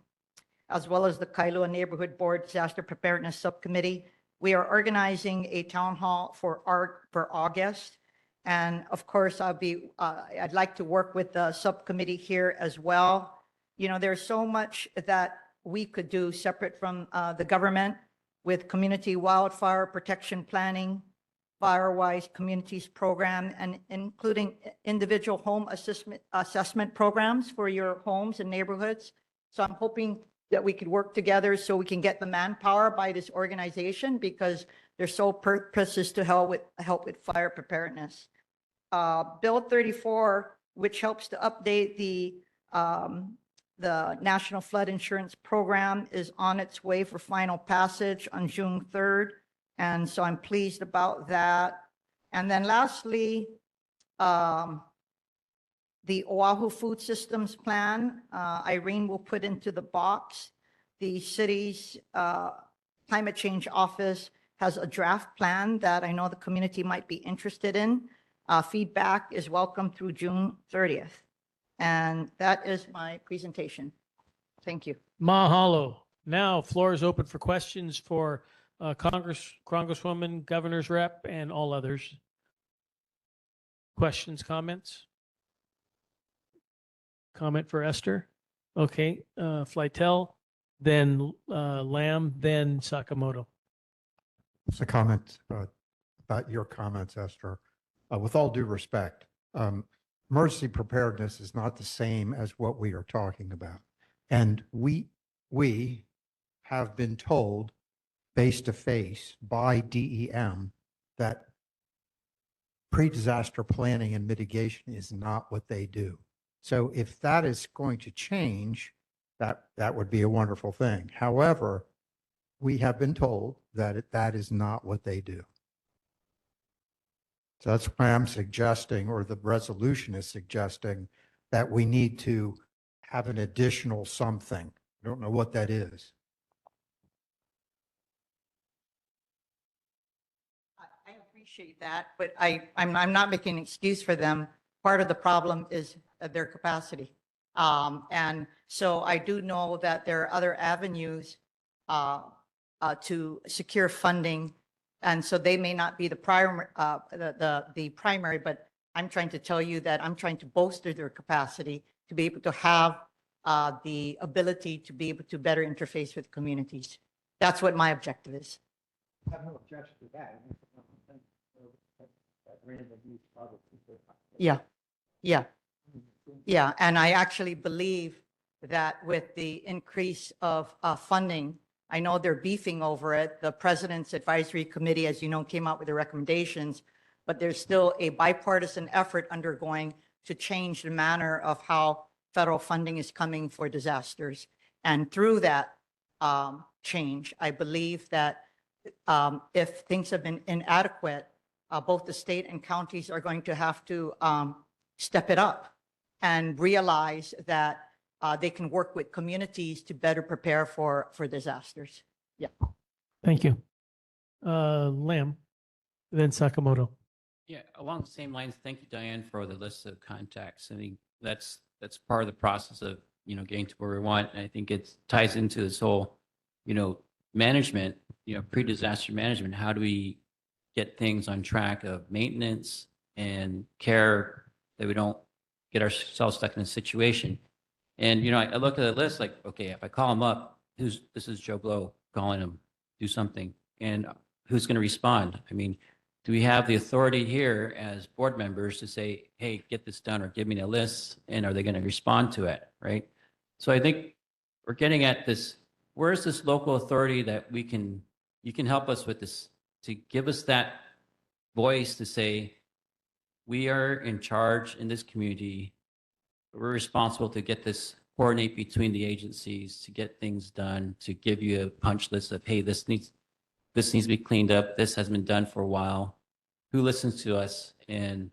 as well as the Kailua Neighborhood Board Disaster Preparedness Subcommittee. We are organizing a town hall for August. And of course, I'd like to work with the subcommittee here as well. You know, there's so much that we could do separate from the government with community wildfire protection planning, Firewise Communities Program, and including individual home assessment programs for your homes and neighborhoods. So I'm hoping that we could work together so we can get the manpower by this organization, because their sole purpose is to help with fire preparedness. Bill 34 which helps to update the National Flood Insurance Program, is on its way for final passage on June 3rd. And so I'm pleased about that. And then lastly, the Oahu Food Systems Plan, Irene will put into the box. The city's climate change office has a draft plan that I know the community might be interested in. Feedback is welcome through June 30th. And that is my presentation. Thank you. Mahalo. Now, floor is open for questions for Congresswoman, Governor's Rep, and all others. Questions, comments? Comment for Esther? Okay, Flytel, then Lamb, then Sakamoto. It's a comment about your comments, Esther. With all due respect, emergency preparedness is not the same as what we are talking about. And we have been told face to face by DEM that pre-disaster planning and mitigation is not what they do. So if that is going to change, that would be a wonderful thing. However, we have been told that that is not what they do. So that's why I'm suggesting, or the resolution is suggesting, that we need to have an additional something. I don't know what that is. I appreciate that, but I'm not making an excuse for them. Part of the problem is their capacity. And so I do know that there are other avenues to secure funding. And so they may not be the primary, but I'm trying to tell you that I'm trying to bolster their capacity to be able to have the ability to be able to better interface with communities. That's what my objective is. I have no objection to that. Yeah, yeah, yeah. And I actually believe that with the increase of funding, I know they're beefing over it. The President's Advisory Committee, as you know, came out with the recommendations, but there's still a bipartisan effort undergoing to change the manner of how federal funding is coming for disasters. And through that change, I believe that if things have been inadequate, both the state and counties are going to have to step it up and realize that they can work with communities to better prepare for disasters. Yeah. Thank you. Lamb, then Sakamoto. Yeah, along the same lines, thank you, Diane, for the list of contacts. I think that's part of the process of, getting to where we want. And I think it ties into this whole, management, pre-disaster management. How do we get things on track of maintenance and care that we don't get ourselves stuck in a situation? And, I look at the list like, okay, if I call him up, this is Joe Blow calling him, do something. And who's going to respond? I mean, do we have the authority here as board members to say, hey, get this done or give me a list? And are they going to respond to it? Right. So I think we're getting at this. Where's this local authority that you can help us with this, to give us that voice to say, we are in charge in this community. We're responsible to get this, coordinate between the agencies to get things done, to give you a punch list of, hey, this needs to be cleaned up. This has been done for a while. Who listens to us? And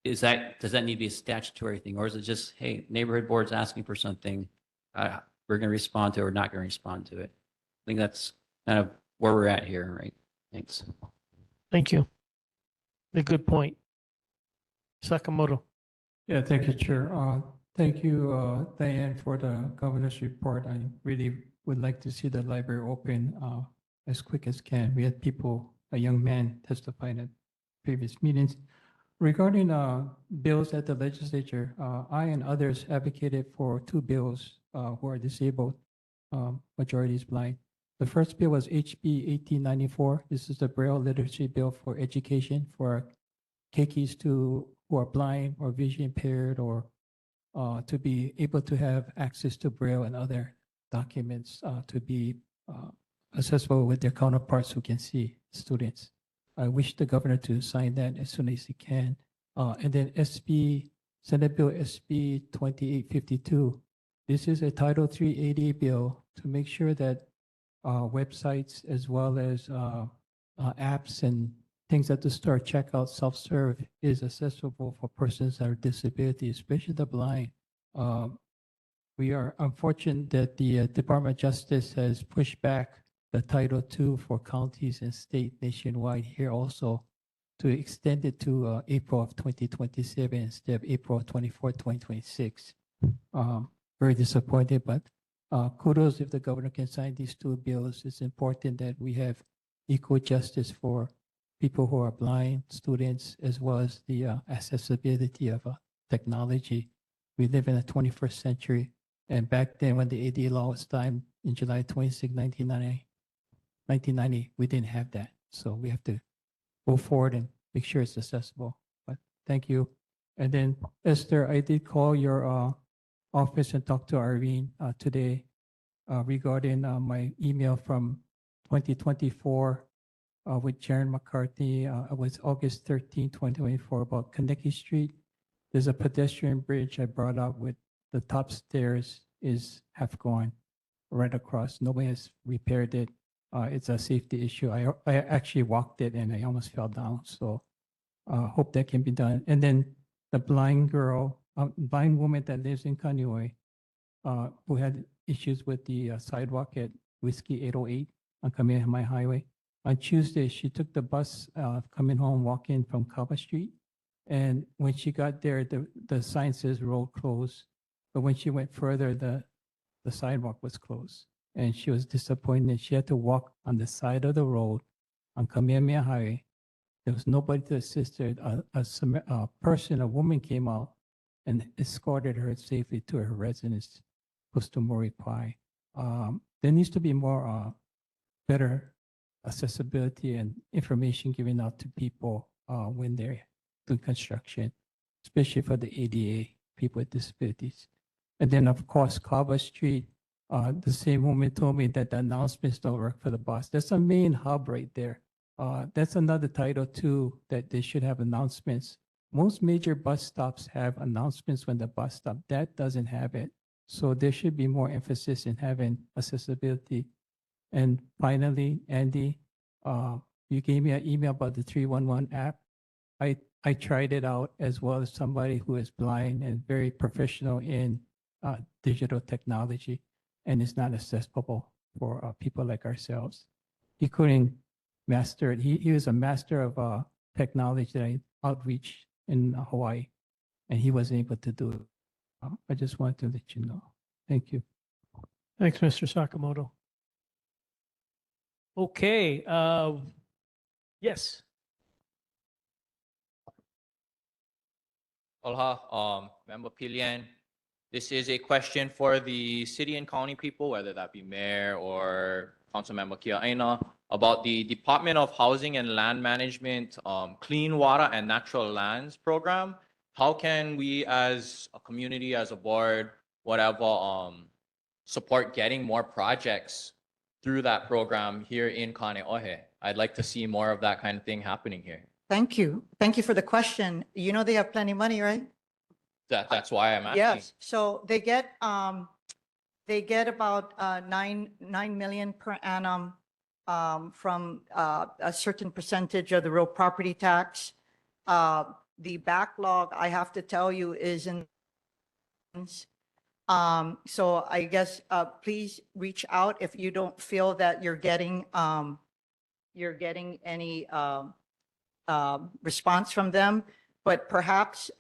does that need to be a statutory thing? Or is it just, hey, neighborhood board's asking for something, we're going to respond to it or not going to respond to it? I think that's kind of where we're at here, right? Thanks. Thank you. A good point. Sakamoto. Yeah, thank you, Chair. Thank you, Diane, for the governor's report. I really would like to see the library open as quick as can. We had people, a young man testified at previous meetings. Regarding bills at the legislature, I and others advocated for two bills who are disabled, majority is blind. The first bill was HB 1894. This is the Braille Literacy Bill for education for keikis who are blind or vision impaired, or to be able to have access to Braille and other documents to be accessible with their counterparts who can see, students. I wish the governor to sign that as soon as he can. And then Senate Bill SB 2852. This is a Title III ADA bill to make sure that websites as well as apps and things at the store, checkout, self-serve is accessible for persons that are disabilities, especially the blind. We are unfortunate that the Department of Justice has pushed back the Title II for counties and state nationwide here also to extend it to April of 2027 instead of April 24, 2026. Very disappointed, but kudos if the governor can sign these two bills. It's important that we have equal justice for people who are blind, students, as well as the accessibility of technology. We live in the 21st century. And back then when the ADA law was signed in July 26, 1990, we didn't have that. So we have to go forward and make sure it's accessible. But thank you. And then Esther, I did call your office and talk to Irene today regarding my email from 2024 with Jaron McCarthy. It was August 13, 2024 about Kāneʻohe Street. There's a pedestrian bridge I brought up with the top stairs is half gone right across. Nobody has repaired it. It's a safety issue. I actually walked it and I almost fell down. So hope that can be done. And then the blind girl, blind woman that lives in Kāneʻohe, who had issues with the sidewalk at Whiskey 808 on Kamehameha Highway. On Tuesday, she took the bus coming home, walking from Kaba Street. And when she got there, the sign says road closed. But when she went further, the sidewalk was closed. And she was disappointed. She had to walk on the side of the road on Kamehameha Highway. There was nobody to assist her. A woman came out and escorted her safely to her residence, Kustumori Pai. There needs to be more better accessibility and information given out to people when they're doing construction, especially for the ADA, people with disabilities. And then, of course, Kaba Street, the same woman told me that the announcements don't work for the bus. That's a main hub right there. That's another title too, that they should have announcements. Most major bus stops have announcements when the bus stop. That doesn't have it. So there should be more emphasis in having accessibility. And finally, Andy, you gave me an email about the 311 app. I tried it out as well as somebody who is blind and very professional in digital technology, and it's not accessible for people like ourselves. He couldn't master it. He was a master of technology outreach in Hawaii, and he wasn't able to do it. I just wanted to let you know. Thank you. Thanks, Mr. Sakamoto. Okay. Yes. Aloha, Member Pilian. This is a question for the city and county people, whether that be mayor or Councilmember Kia'aina, about the Department of Housing and Land Management Clean Water and Natural Lands Program. How can we as a community, as a board, whatever, support getting more projects through that program here in Kāneʻohe? I'd like to see more of that kind of thing happening here. Thank you. Thank you for the question. You know, they have plenty of money, right? That's why I'm asking. Yes. So they get about 9 million per annum from a certain percentage of the real property tax. The backlog, I have to tell you, is in. So I guess please reach out if you don't feel that you're getting any response from them. But perhaps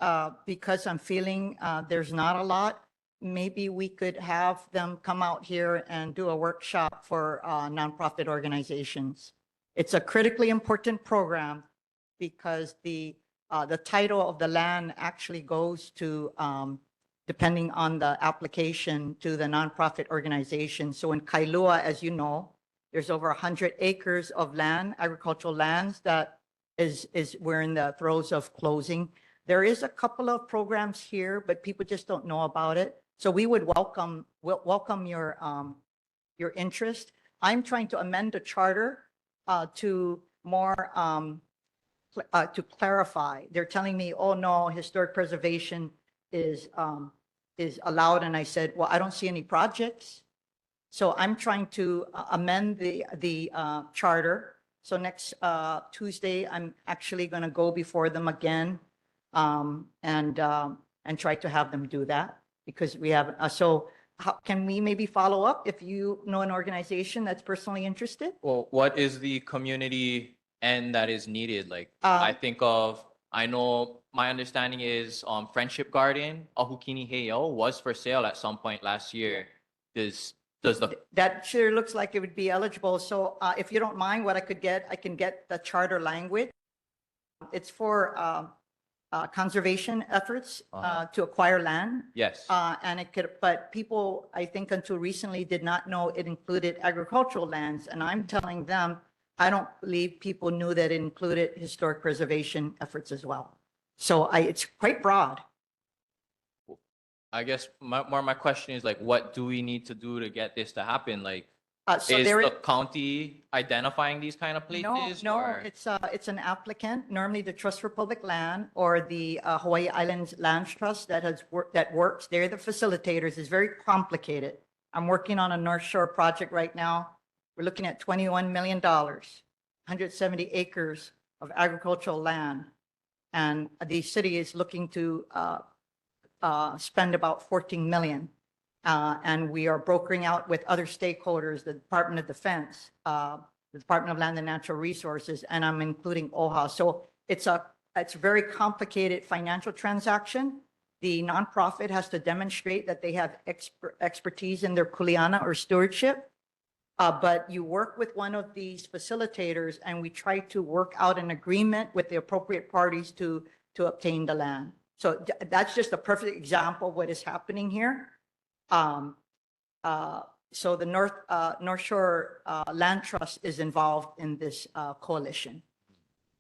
because I'm feeling there's not a lot, maybe we could have them come out here and do a workshop for nonprofit organizations. It's a critically important program because the title of the land actually goes to, depending on the application, to the nonprofit organization. So in Kailua, as you know, there's over 100 acres of land, agricultural lands that we're in the throes of closing. There is a couple of programs here, but people just don't know about it. So we would welcome your interest. I'm trying to amend the charter to more to clarify. They're telling me, oh, no, historic preservation is allowed. And I said, well, I don't see any projects. So I'm trying to amend the charter. So next Tuesday, I'm actually going to go before them again and try to have them do that because we have, so how, can we maybe follow up if you know an organization that's personally interested? Well, what is the community end that is needed? Like, I know my understanding is Friendship Garden, Ahukini Heiau was for sale at some point last year. That sure looks like it would be eligible. So if you don't mind, what I can get the charter language. It's for conservation efforts to acquire land. Yes. And it could, but people, I think until recently did not know it included agricultural lands. And I'm telling them, I don't believe people knew that it included historic preservation efforts as well. So it's quite broad. I guess my question is like, what do we need to do to get this to happen? Like, So is there the county identifying these kind of places? No, or- it's an applicant, normally the Trust for Public Land or the Hawaii Islands Land Trust that works. They're the facilitators. It's very complicated. I'm working on a North Shore project right now. We're looking at $21 million, 170 acres of agricultural land. And the city is looking to spend about 14 million. And we are brokering out with other stakeholders, the Department of Defense, the Department of Land and Natural Resources, and I'm including OHA. So it's a very complicated financial transaction. The nonprofit has to demonstrate that they have expertise in their kuleana or stewardship. But you work with one of these facilitators and we try to work out an agreement with the appropriate parties to obtain the land. So that's just a perfect example of what is happening here. So the North Shore Land Trust is involved in this coalition.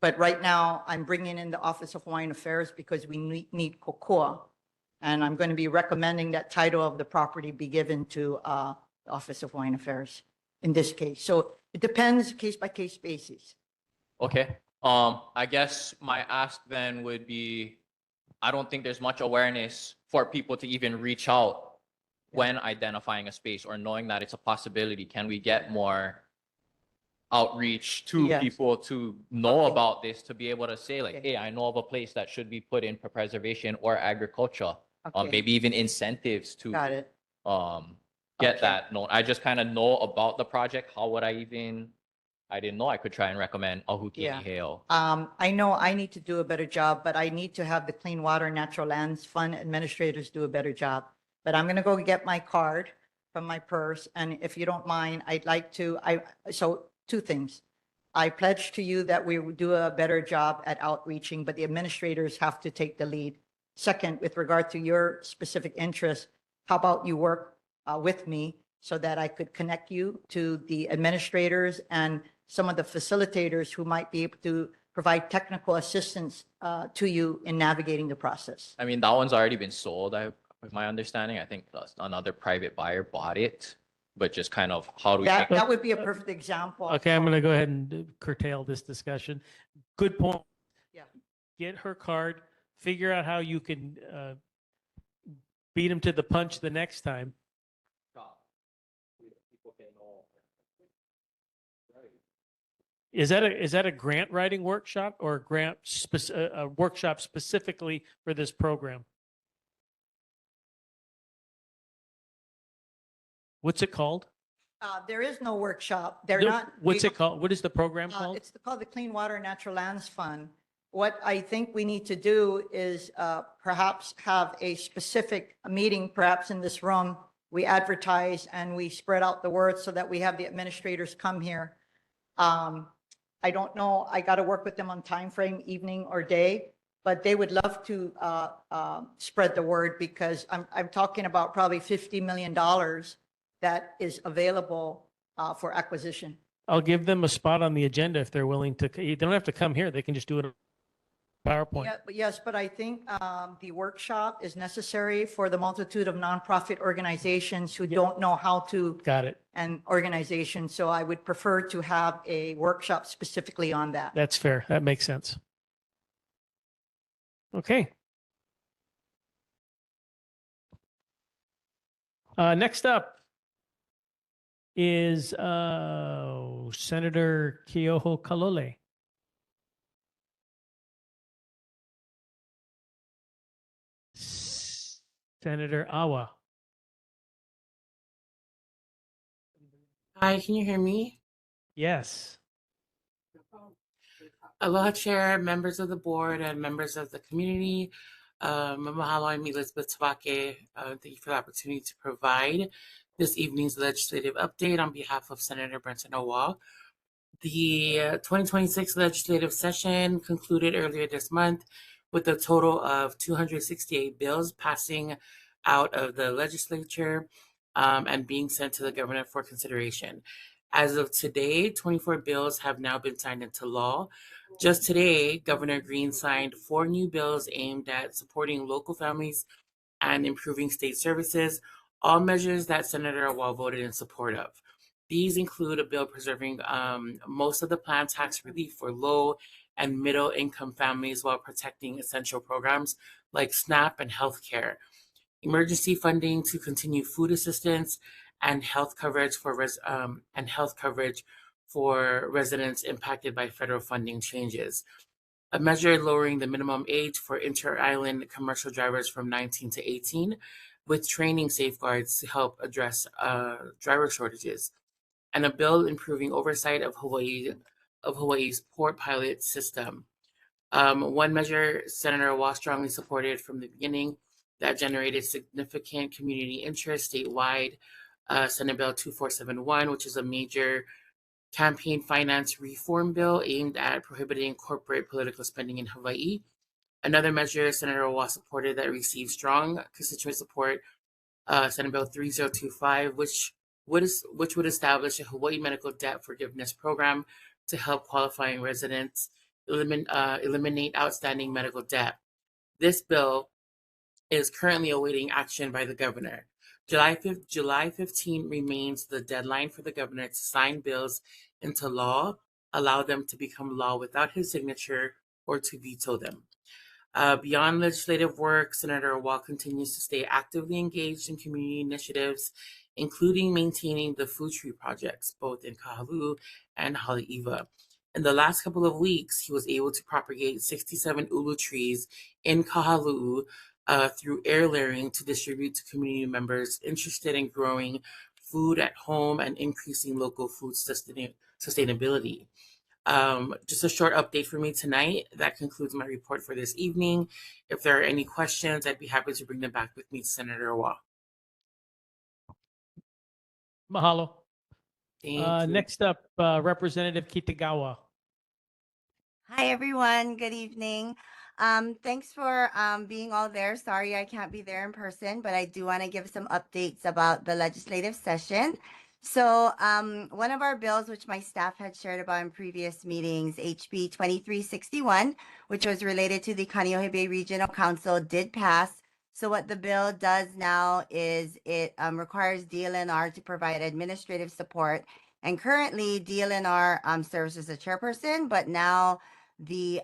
But right now I'm bringing in the Office of Hawaiian Affairs because we need kokoa. And I'm going to be recommending that title of the property be given to the Office of Hawaiian Affairs in this case. So it depends case by case basis. Okay. I guess my ask then would be, I don't think there's much awareness for people to even reach out when identifying a space or knowing that it's a possibility. Can we get more outreach to Yes. people to know about this, to be able to say like, hey, I know of a place that should be put in for preservation or agriculture, Okay. maybe even incentives to Got it. get Okay. that known. I just kind of know about the project. How would I didn't know I could try and recommend Ahukini Heiau. I know I need to do a better job, but I need to have the Clean Water and Natural Lands Fund administrators do a better job. But I'm going to go get my card from my purse. And if you don't mind, I'd like to, so two things. I pledge to you that we will do a better job at outreaching, but the administrators have to take the lead. Second, with regard to your specific interest, how about you work with me so that I could connect you to the administrators and some of the facilitators who might be able to provide technical assistance to you in navigating the process. I mean, that one's already been sold. With my understanding, I think another private buyer bought it, but just kind of how do we That, make that would be a perfect example. Okay, I'm going to go ahead and curtail this discussion. Good point. Yeah. Get her card, figure out how you can beat him to the punch the next time. Is that a grant writing workshop or a workshop specifically for this program? What's it called? There is no workshop. They're No, not. What's it called? What is the program called? It's called the Clean Water and Natural Lands Fund. What I think we need to do is perhaps have a specific meeting, perhaps in this room. We advertise and we spread out the word so that we have the administrators come here. I don't know, I got to work with them on time frame, evening or day, but they would love to spread the word because I'm talking about probably $50 million that is available for acquisition. I'll give them a spot on the agenda if they're willing to. They don't have to come here. They can just do it on PowerPoint. Yeah, yes, but I think the workshop is necessary for the multitude of nonprofit organizations who don't know how to. Got it. And organizations. So I would prefer to have a workshop specifically on that. That's fair. That makes sense. Okay. Next up is Senator Keoho Kalole. Senator Awa. Hi, can you hear me? Yes. Aloha Chair, members of the board, and members of the community. Mahalo, I'm Elizabeth Tabake. Thank you for the opportunity to provide this evening's legislative update on behalf of Senator Brenton Owa. The 2026 legislative session concluded earlier this month with a total of 268 bills passing out of the legislature and being sent to the governor for consideration. As of today, 24 bills have now been signed into law. Just today, Governor Green signed 4 new bills aimed at supporting local families and improving state services, all measures that Senator Awal voted in support of. These include a bill preserving most of the planned tax relief for low and middle income families while protecting essential programs like SNAP and healthcare, emergency funding to continue food assistance, and health coverage for residents impacted by federal funding changes. A measure lowering the minimum age for inter-island commercial drivers from 19 to 18, with training safeguards to help address driver shortages, and a bill improving oversight of Hawaii's port pilot system. One measure Senator Awa strongly supported from the beginning that generated significant community interest statewide, Senate Bill 2471, which is a major campaign finance reform bill aimed at prohibiting corporate political spending in Hawaii. Another measure Senator Awa supported that received strong constituent support, Senate Bill 3025, which would establish a Hawaii medical debt forgiveness program to help qualifying residents eliminate outstanding medical debt. This bill is currently awaiting action by the governor. July 15 remains the deadline for the governor to sign bills into law, allow them to become law without his signature, or to veto them. Beyond legislative work, Senator Awa continues to stay actively engaged in community initiatives, including maintaining the food tree projects, both in Kahaluu and Haleiwa. In the last couple of weeks, he was able to propagate 67 ulu trees in Kahaluu through air layering to distribute to community members interested in growing food at home and increasing local food sustainability. Just a short update for me tonight. That concludes my report for this evening. If there are any questions, I'd be happy to bring them back with me to Senator Awa. Mahalo. Thank you. Next up, Representative Kitagawa. Hi, everyone. Good evening. Thanks for being all there. Sorry I can't be there in person, but I do want to give some updates about the legislative session. So one of our bills, which my staff had shared about in previous meetings, HB 2361, which was related to the Kāneʻohe Bay Regional Council, did pass. So what the bill does now is it requires DLNR to provide administrative support. And currently DLNR serves as a chairperson, but now the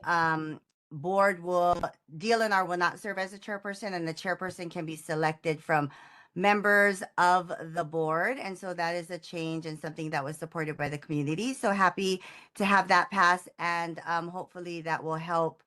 DLNR will not serve as a chairperson, and the chairperson can be selected from members of the board. And so that is a change and something that was supported by the community. So happy to have that pass, and hopefully that will help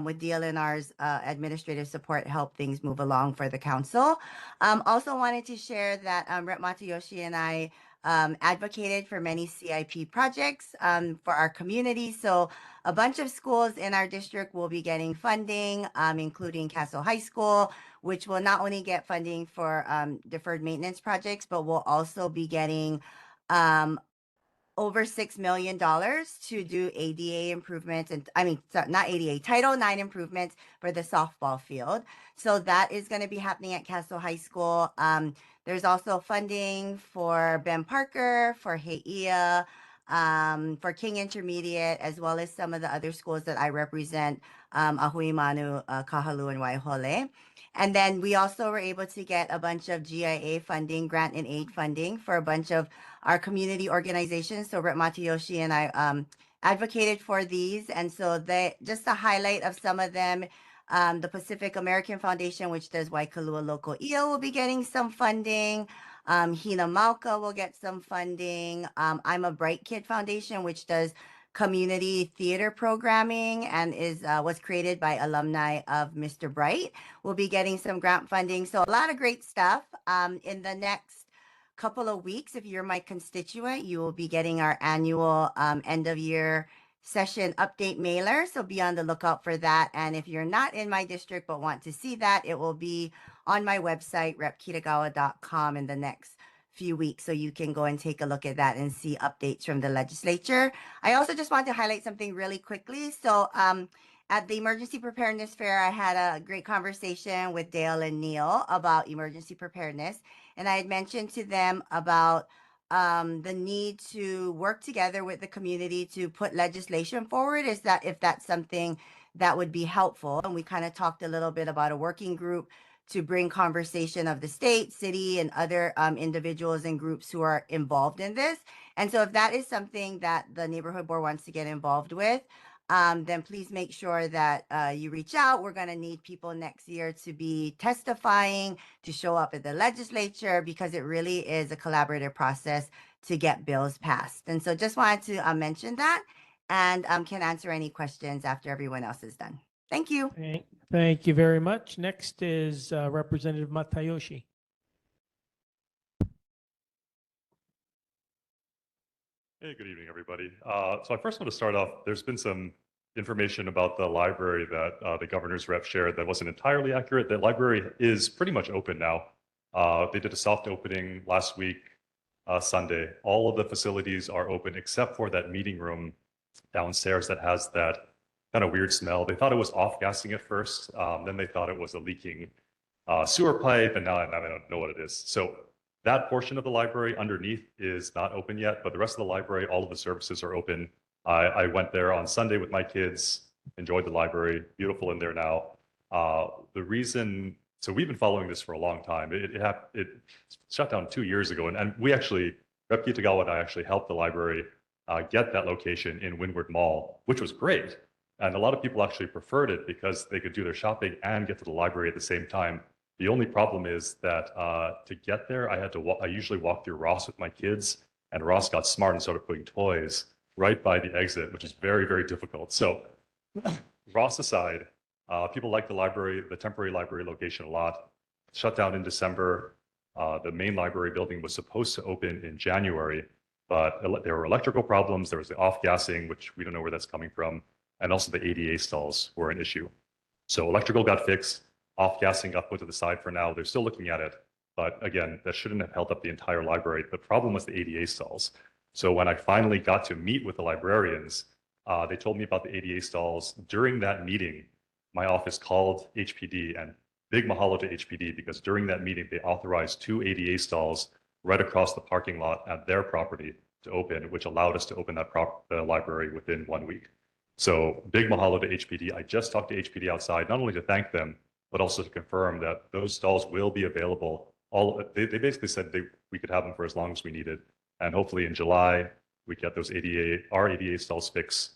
with DLNR's administrative support, help things move along for the council. Also wanted to share that Rep. Matayoshi and I advocated for many CIP projects for our community. So a bunch of schools in our district will be getting funding, including Castle High School, which will not only get funding for deferred maintenance projects, but will also be getting over $6 million to do ADA improvements, and not ADA, Title IX improvements for the softball field. So that is going to be happening at Castle High School. There's also funding for Ben Parker, for Heia, for King Intermediate, as well as some of the other schools that I represent, Ahui Manu, Kahaluu, and Waihole. And then we also were able to get a bunch of GIA funding, grant and aid funding for a bunch of our community organizations. So Rep. Matayoshi and I advocated for these. And so just a highlight of some of them, The Pacific American Foundation, which does Waikalua Local Io, will be getting some funding. Hina Mauka will get some funding. I'm a Bright Kid Foundation, which does community theater programming and was created by alumni of Mr. Bright, will be getting some grant funding. So a lot of great stuff. In the next couple of weeks, if you're my constituent, you will be getting our annual end of year session update mailer. So be on the lookout for that. And if you're not in my district but want to see that, it will be on my website, repkitagawa.com, in the next few weeks. So you can go and take a look at that and see updates from the legislature. I also just want to highlight something really quickly. So at the Emergency Preparedness Fair, I had a great conversation with Dale and Neil about emergency preparedness. And I had mentioned to them about the need to work together with the community to put legislation forward. Is that if that's something that would be helpful? And we kind of talked a little bit about a working group to bring conversation of the state, city, and other individuals and groups who are involved in this. And so if that is something that the neighborhood board wants to get involved with, then please make sure that you reach out. We're going to need people next year to be testifying, to show up at the legislature, because it really is a collaborative process to get bills passed. And so just wanted to mention that, and can answer any questions after everyone else is done. Thank you. Thank you very much. Next is Representative Matayoshi. Hey, good evening, everybody. So I first want to start off, there's been some information about the library that the governor's rep shared that wasn't entirely accurate. The library is pretty much open now. They did a soft opening last week, Sunday. All of the facilities are open except for that meeting room downstairs that has that kind of weird smell. They thought it was off-gassing at first. Then they thought it was a leaking sewer pipe, and now I don't know what it is. So that portion of the library underneath is not open yet, but the rest of the library, all of the services are open. I went there on Sunday with my kids, enjoyed the library, beautiful in there now. The reason, so we've been following this for a long time. It shut down 2 years ago, and we actually, Rep. Kitagawa and I actually helped the library get that location in Windward Mall, which was great. And a lot of people actually preferred it because they could do their shopping and get to the library at the same time. The only problem is that to get there, I usually walk through Ross with my kids, and Ross got smart and started putting toys right by the exit, which is very, very difficult. So Ross aside, people like the library, the temporary library location a lot. Shut down in December. The main library building was supposed to open in January, but there were electrical problems. There was the off-gassing, which we don't know where that's coming from. And also the ADA stalls were an issue. So electrical got fixed. Off-gassing got put to the side for now. They're still looking at it. But again, that shouldn't have held up the entire library. The problem was the ADA stalls. So when I finally got to meet with the librarians, they told me about the ADA stalls. During that meeting, my office called HPD, and big mahalo to HPD, because during that meeting, they authorized 2 ADA stalls right across the parking lot at their property to open, which allowed us to open that the library within 1 week. So big mahalo to HPD. I just talked to HPD outside, not only to thank them, but also to confirm that those stalls will be available. They basically said we could have them for as long as we needed. And hopefully in July, we get those our ADA stalls fixed.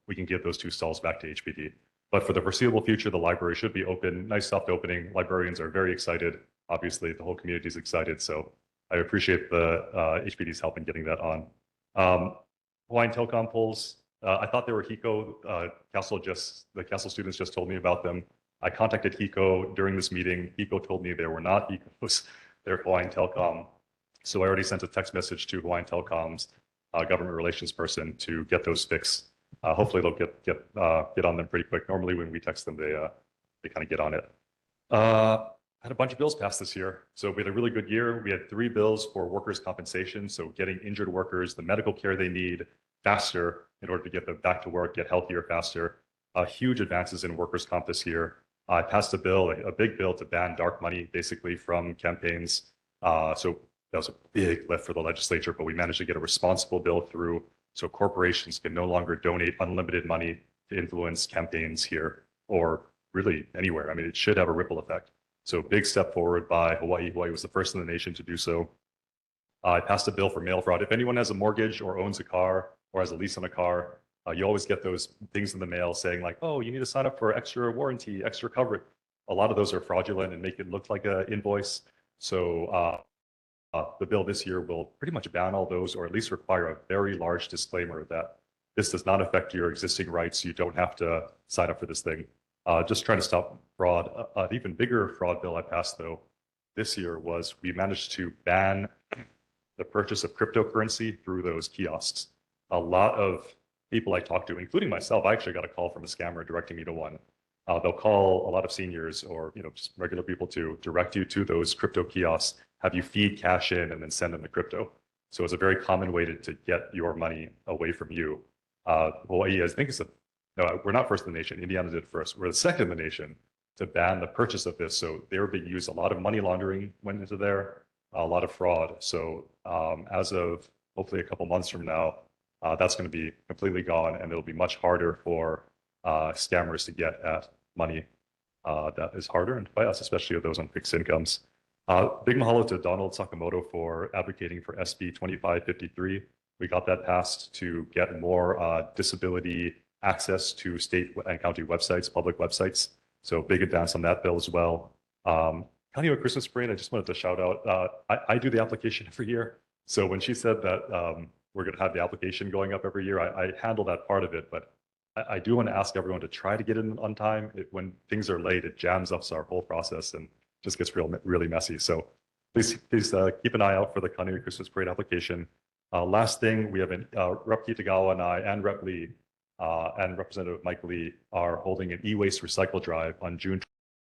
We can give those 2 stalls back to HPD. But for the foreseeable future, the library should be open. Nice soft opening. Librarians are very excited. Obviously, the whole community is excited. So I appreciate the HPD's help in getting that on. Hawaiian Telecom poles. I thought they were HECO. The Castle students just told me about them. I contacted HECO during this meeting. HECO told me they were not HECOs. They're Hawaiian Telecom. So I already sent a text message to Hawaiian Telecom's government relations person to get those fixed. Hopefully they'll get on them pretty quick. Normally when we text them, they kind of get on it. Had a bunch of bills passed this year. So we had a really good year. We had 3 bills for workers' compensation. So getting injured workers the medical care they need faster in order to get them back to work, get healthier faster. Huge advances in workers' comp this year. I passed a bill, a big bill to ban dark money basically from campaigns. So that was a big lift for the legislature, but we managed to get a responsible bill through so corporations can no longer donate unlimited money to influence campaigns here or really anywhere. I mean, it should have a ripple effect. So big step forward by Hawaii. Hawaii was the first in the nation to do so. I passed a bill for mail fraud. If anyone has a mortgage or owns a car or has a lease on a car, You always get those things in the mail saying like, oh, you need to sign up for extra warranty, extra coverage. A lot of those are fraudulent and make it look like an invoice. So the bill this year will pretty much ban all those, or at least require a very large disclaimer that this does not affect your existing rights. You don't have to sign up for this thing. Just trying to stop fraud. An even bigger fraud bill I passed though this year was we managed to ban the purchase of cryptocurrency through those kiosks. A lot of people I talked to, including myself, I actually got a call from a scammer directing me to one. They'll call a lot of seniors or just regular people to direct you to those crypto kiosks, have you feed cash in and then send them the crypto. So it's a very common way to get your money away from you. Hawaii, I think no, we're not first in the nation. Indiana did first. We're the second in the nation to ban the purchase of this. So they were being used. A lot of money laundering went into there, a lot of fraud. So as of hopefully a couple months from now, that's going to be completely gone, and it'll be much harder for scammers to get at money that is hard earned by us, especially those on fixed incomes. Big mahalo to Donald Sakamoto for advocating for SB 2553. We got that passed to get more disability access to state and county websites, public websites. So big advance on that bill as well. Kāneʻohe Christmas Parade, I just wanted to shout out, I do the application every year. So when she said that we're going to have the application going up every year, I handle that part of it, but I do want to ask everyone to try to get in on time. When things are late, it jams up our whole process and just gets really messy. So please keep an eye out for the Kāneʻohe Christmas Parade application. Last thing, we have Rep. Kitagawa and I and Rep. Lee and Representative Mike Lee are holding an e-waste recycle drive on June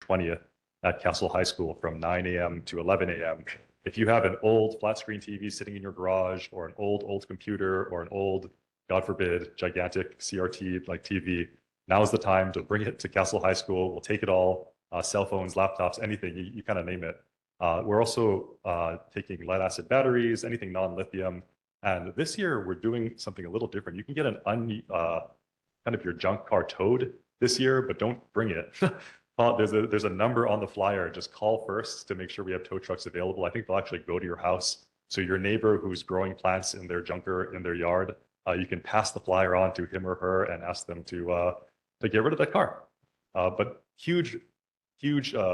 20th at Castle High School from 9 a.m. to 11 a.m. If you have an old flat screen TV sitting in your garage, or an old computer, or an old, God forbid, gigantic CRT like TV, now's the time to bring it to Castle High School. We'll take it all, cell phones, laptops, anything, you kind of name it. We're also taking lead acid batteries, anything non-lithium. And this year we're doing something a little different. You can get an kind of your junk car towed this year, but don't bring it. There's a number on the flyer. Just call first to make sure we have tow trucks available. I think they'll actually go to your house. So your neighbor who's growing plants in their junker in their yard, you can pass the flyer on to him or her and ask them to get rid of that car. But huge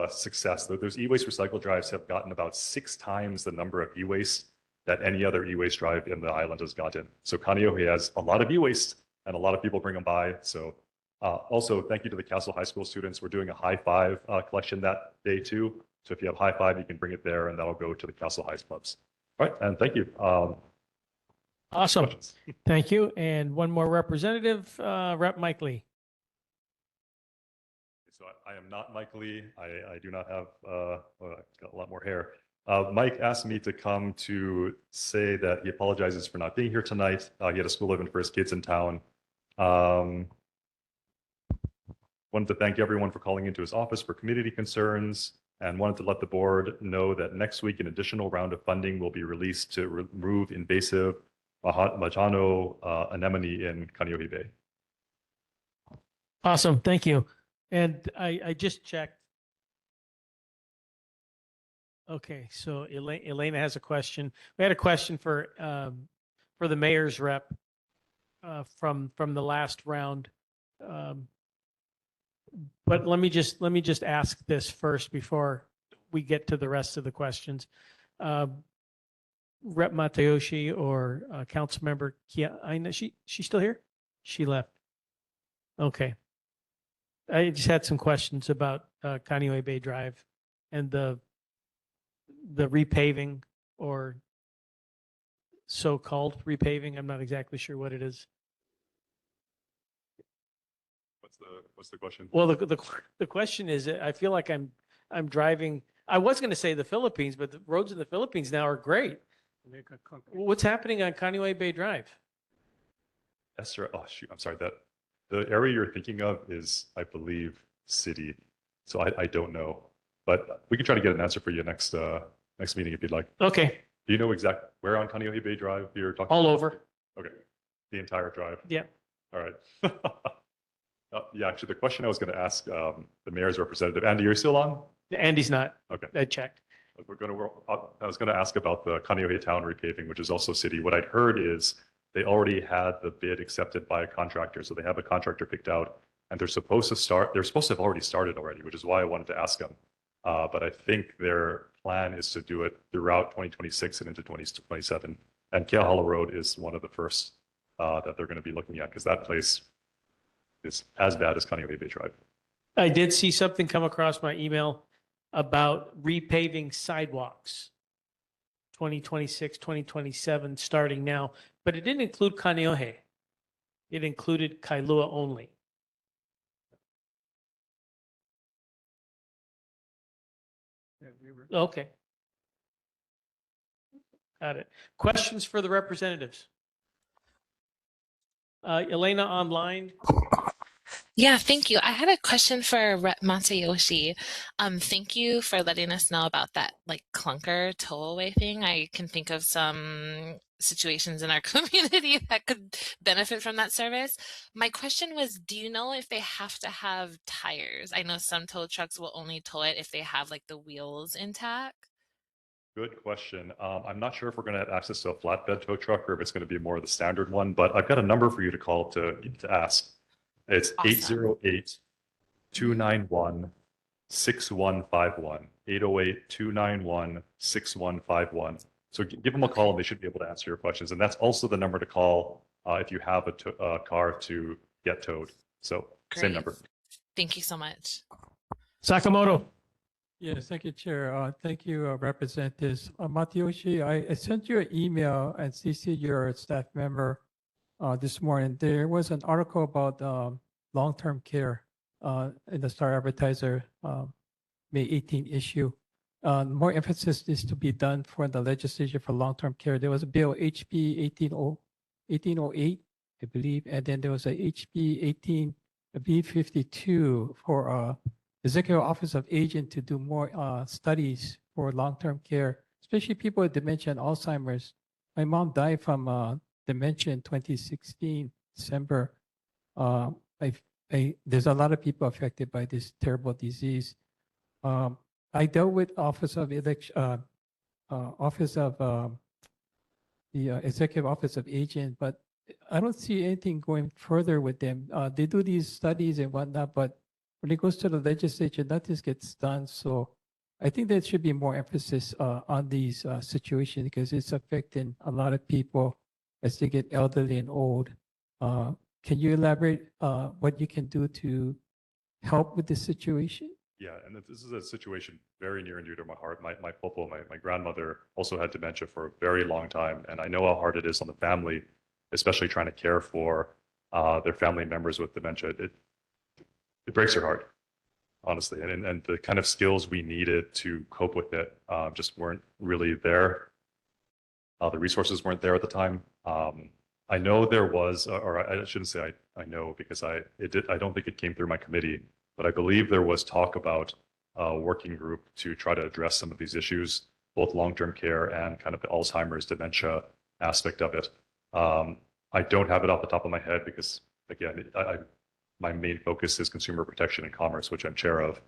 success. Those e-waste recycle drives have gotten about 6 times the number of e-waste that any other e-waste drive in the island has gotten. So Kāneʻohe has a lot of e-waste and a lot of people bring them by. So also thank you to the Castle High School students. We're doing a high five collection that day too. So if you have high five, you can bring it there and that'll go to the Castle High clubs. All right, and thank you. Awesome. Thank you. And one more representative, Rep. Mike Lee. So I am not Mike Lee. I do not have, I've got a lot more hair. Mike asked me to come to say that he apologizes for not being here tonight. He had a school event for his kids in town. Wanted to thank everyone for calling into his office for community concerns, and wanted to let the board know that next week an additional round of funding will be released to remove invasive Majano anemone in Kāneʻohe Bay. Awesome. Thank you. And I just checked. Okay, so Elena has a question. We had a question for the mayor's rep from the last round. But let me just ask this first before we get to the rest of the questions. Rep. Matayoshi or Councilmember Kia Aina, she still here? She left. Okay. I just had some questions about Kāneʻohe Bay Drive and the repaving, or so-called repaving. I'm not exactly sure what it is. What's the question? Well, the question is, I feel like I'm driving. I was going to say the Philippines, but the roads in the Philippines now are great. What's happening on Kāneʻohe Bay Drive? Esther, oh shoot, I'm sorry. The area you're thinking of is, I believe, city. So I don't know, but we can try to get an answer for you next meeting if you'd like. Okay. Do you know exactly where on Kāneʻohe Bay Drive you're talking? All about? over. Okay, the entire drive. Yeah. All right. Yeah, actually, the question I was going to ask the mayor's representative, Andy, are you still on? Andy's not. Okay. I checked. I was going to ask about the Kāneʻohe town repaving, which is also city. What I'd heard is they already had the bid accepted by a contractor. So they have a contractor picked out and they're supposed to have already started already, which is why I wanted to ask them. But I think their plan is to do it throughout 2026 and into 2027. And Keahala Road is one of the first that they're going to be looking at because that place is as bad as Kāneʻohe Bay Drive. I did see something come across my email about repaving sidewalks. 2026, 2027, starting now, but it didn't include Kāneʻohe. It included Kailua only. Okay. Got it. Questions for the representatives? Elena online. Yeah, thank you. I had a question for Rep Matayoshi. Thank you for letting us know about that like clunker tow-away thing. I can think of some situations in our community that could benefit from that service. My question was, do you know if they have to have tires? I know some tow trucks will only tow it if they have like the wheels intact. Good question. I'm not sure if we're going to have access to a flatbed tow truck or if it's going to be more of the standard one, but I've got a number for you to call to ask. It's Awesome. 808-291-6151. 808-291-6151. So give them a call and they should be able to answer your questions. And that's also the number to call if you have a car to get towed. So same Great. number. Thank you so much. Sakamoto. Yes, thank you, Chair. Thank you, Representatives. Matayoshi, I sent you an email and CC'd your staff member this morning. There was an article about long-term care in the Star Advertiser May 18 issue. More emphasis is to be done for the legislation for long-term care. There was a bill, HB 1808, I believe, and then there was a HB 18B52 for Executive Office of Agent to do more studies for long-term care, especially people with dementia and Alzheimer's. My mom died from dementia in 2016, December. There's a lot of people affected by this terrible disease. I dealt with Office of the Executive Office of Agent, but I don't see anything going further with them. They do these studies and whatnot, but when it goes to the legislature, nothing gets done. So I think there should be more emphasis on these situations because it's affecting a lot of people as they get elderly and old. Can you elaborate what you can do to help with this situation? Yeah, and this is a situation very near and dear to my heart. My popo, my grandmother, also had dementia for a very long time, and I know how hard it is on the family, especially trying to care for their family members with dementia. It breaks your heart, honestly, and the kind of skills we needed to cope with it just weren't really there. The resources weren't there at the time. I know there was, or I shouldn't say I know because I don't think it came through my committee, but I believe there was talk about a working group to try to address some of these issues, both long-term care and kind of the Alzheimer's dementia aspect of it. I don't have it off the top of my head because, again, my main focus is consumer protection and commerce, which I'm chair of.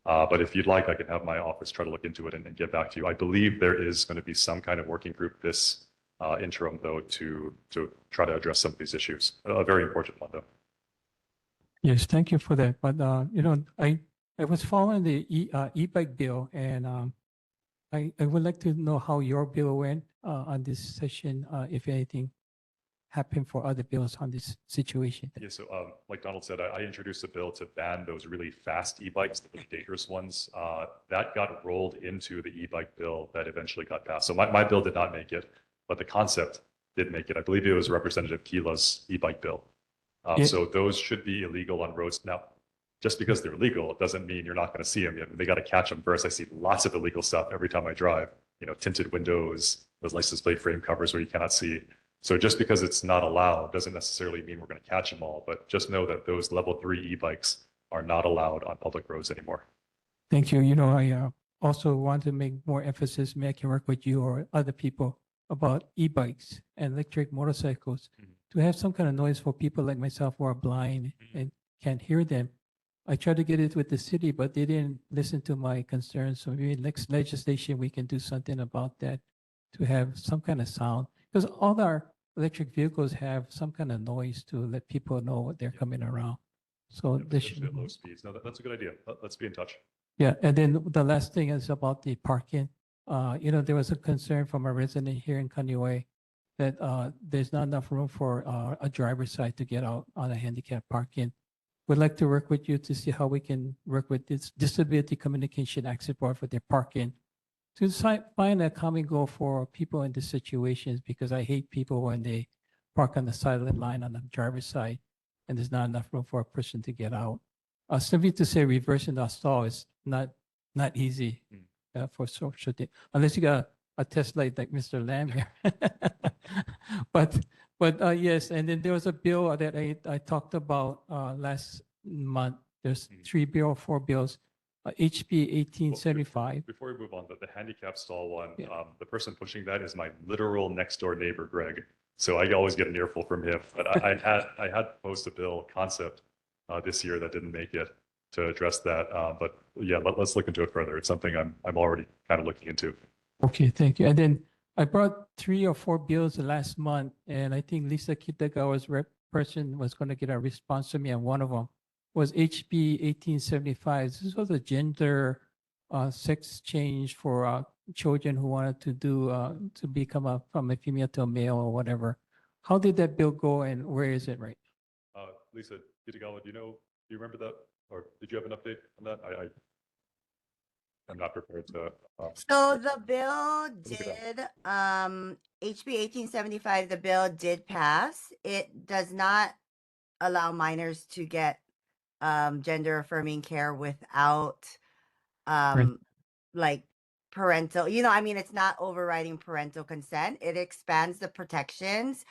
But if you'd like, I can have my office try to look into it and get back to you. I believe there is going to be some kind of working group this interim, though, to try to address some of these issues. A very important one, though. Yes, thank you for that. But I was following the e-bike bill, and I would like to know how your bill went on this session, if anything happened for other bills on this situation. Yeah, so like Donald said, I introduced a bill to ban those really fast e-bikes, the really dangerous ones. That got rolled into the e-bike bill that eventually got passed. So my bill did not make it, but the concept did make it. I believe it was Representative Kila's e-bike bill. So those should be illegal on roads. Now, just because they're legal, it doesn't mean you're not going to see them. They got to catch them first. I see lots of illegal stuff every time I drive. Tinted windows, those license plate frame covers where you cannot see. So just because it's not allowed doesn't necessarily mean we're going to catch them all. But just know that those level 3 e-bikes are not allowed on public roads anymore. Thank you. I also want to make more emphasis, maybe I can work with you or other people about e-bikes and electric motorcycles to have some kind of noise for people like myself who are blind and can't hear them. I tried to get it with the city, but they didn't listen to my concerns. So maybe next legislation, we can do something about that to have some kind of sound. Because all our electric vehicles have some kind of noise to let people know what they're coming around. So Yeah, this especially should, at low speeds. No, that's a good idea. Let's be in touch. yeah. And then the last thing is about the parking. There was a concern from a resident here in Kaneʻohe that there's not enough room for a driver's side to get out on a handicap parking. We'd like to work with you to see how we can work with this Disability Communication Access Board for their parking to find a common goal for people in these situations, because I hate people when they park on the silent line on the driver's side and there's not enough room for a person to get out. Simply to say reversing the stall is not easy for social thing, unless you got a Tesla like Mr. Lamb here. But yes, and then there was a bill that I talked about last month. There's 4 bills, HB 1875. Before we move on, the handicap stall one, the person pushing that is my literal next door neighbor, Greg. So I always get an earful from him. But I had proposed a bill concept this year that didn't make it to address that. But yeah, let's look into it further. It's something I'm already kind of looking into. Okay, thank you. And then I brought 3 or 4 bills last month, and I think Lisa Kitagawa's person was going to get a response to me, and one of them was HB 1875. This was a gender sex change for children who wanted to do to become from a female to a male or whatever. How did that bill go, and where is it right now? Lisa Kitagawa, do you remember that? Or did you have an update on that? I'm not prepared to. So the bill look it did, HB 1875, the bill did pass. It does not allow minors to get gender affirming care without like parental, it's not overriding parental consent. It expands the protections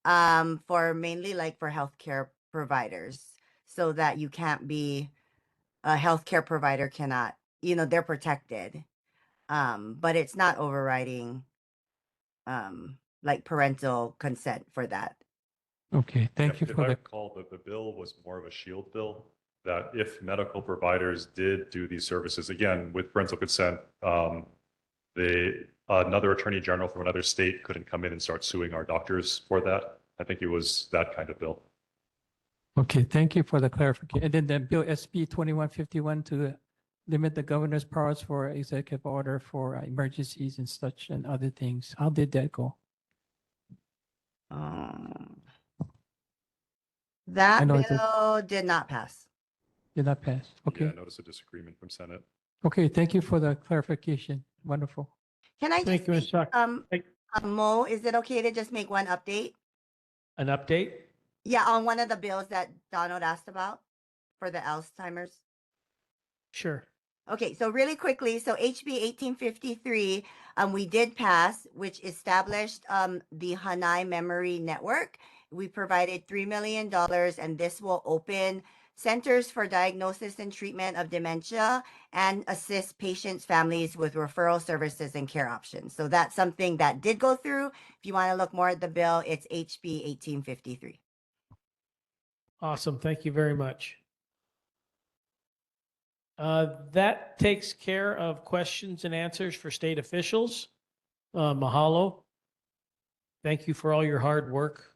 for mainly like for healthcare providers, so that you can't be a healthcare provider cannot, they're protected. But it's not overriding like parental consent for that. Okay, thank you If for I the. recall, the bill was more of a shield bill, that if medical providers did do these services, again, with parental consent, another attorney general from another state couldn't come in and start suing our doctors for that. I think it was that kind of bill. Okay, thank you for the clarification. And then the bill SB 2151 to limit the governor's powers for executive order for emergencies and such and other things. How did that go? That I know it bill did not pass. did not pass. Okay. Yeah, I noticed a disagreement from Senate. Okay, thank you for the clarification. Wonderful. Can I Thank just you, Ms. Shock. Mo, is it okay to just make one update? An update? Yeah, on one of the bills that Donald asked about for the Alzheimer's. Sure. Okay, so really quickly, so HB 1853, we did pass, which established the Hanai Memory Network. We provided $3 million, and this will open centers for diagnosis and treatment of dementia and assist patients' families with referral services and care options. So that's something that did go through. If you want to look more at the bill, it's HB 1853. Awesome. Thank you very much. That takes care of questions and answers for state officials. Mahalo. Thank you for all your hard work.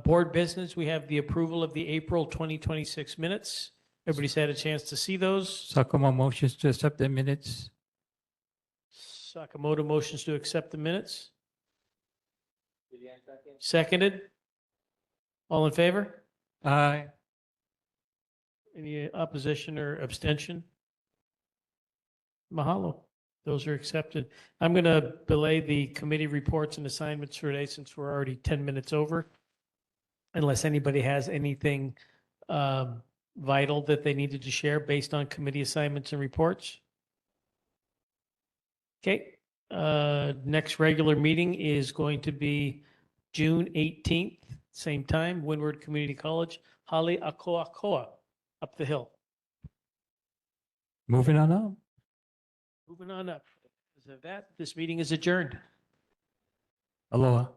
Board business, we have the approval of the April 2026 minutes. Everybody's had a chance to see those. Sakamoto motions to accept the minutes. Sakamoto motions to accept the minutes. Seconded. All in favor? Aye. Any opposition or abstention? Mahalo. Those are accepted. I'm going to belay the committee reports and assignments for today since we're already 10 minutes over. Unless anybody has anything vital that they needed to share based on committee assignments and reports. Okay. Next regular meeting is going to be June 18th, same time, Windward Community College, Hale Akoakoa, up the hill. Moving on up. Moving on up. Because of that, this meeting is adjourned. Aloha.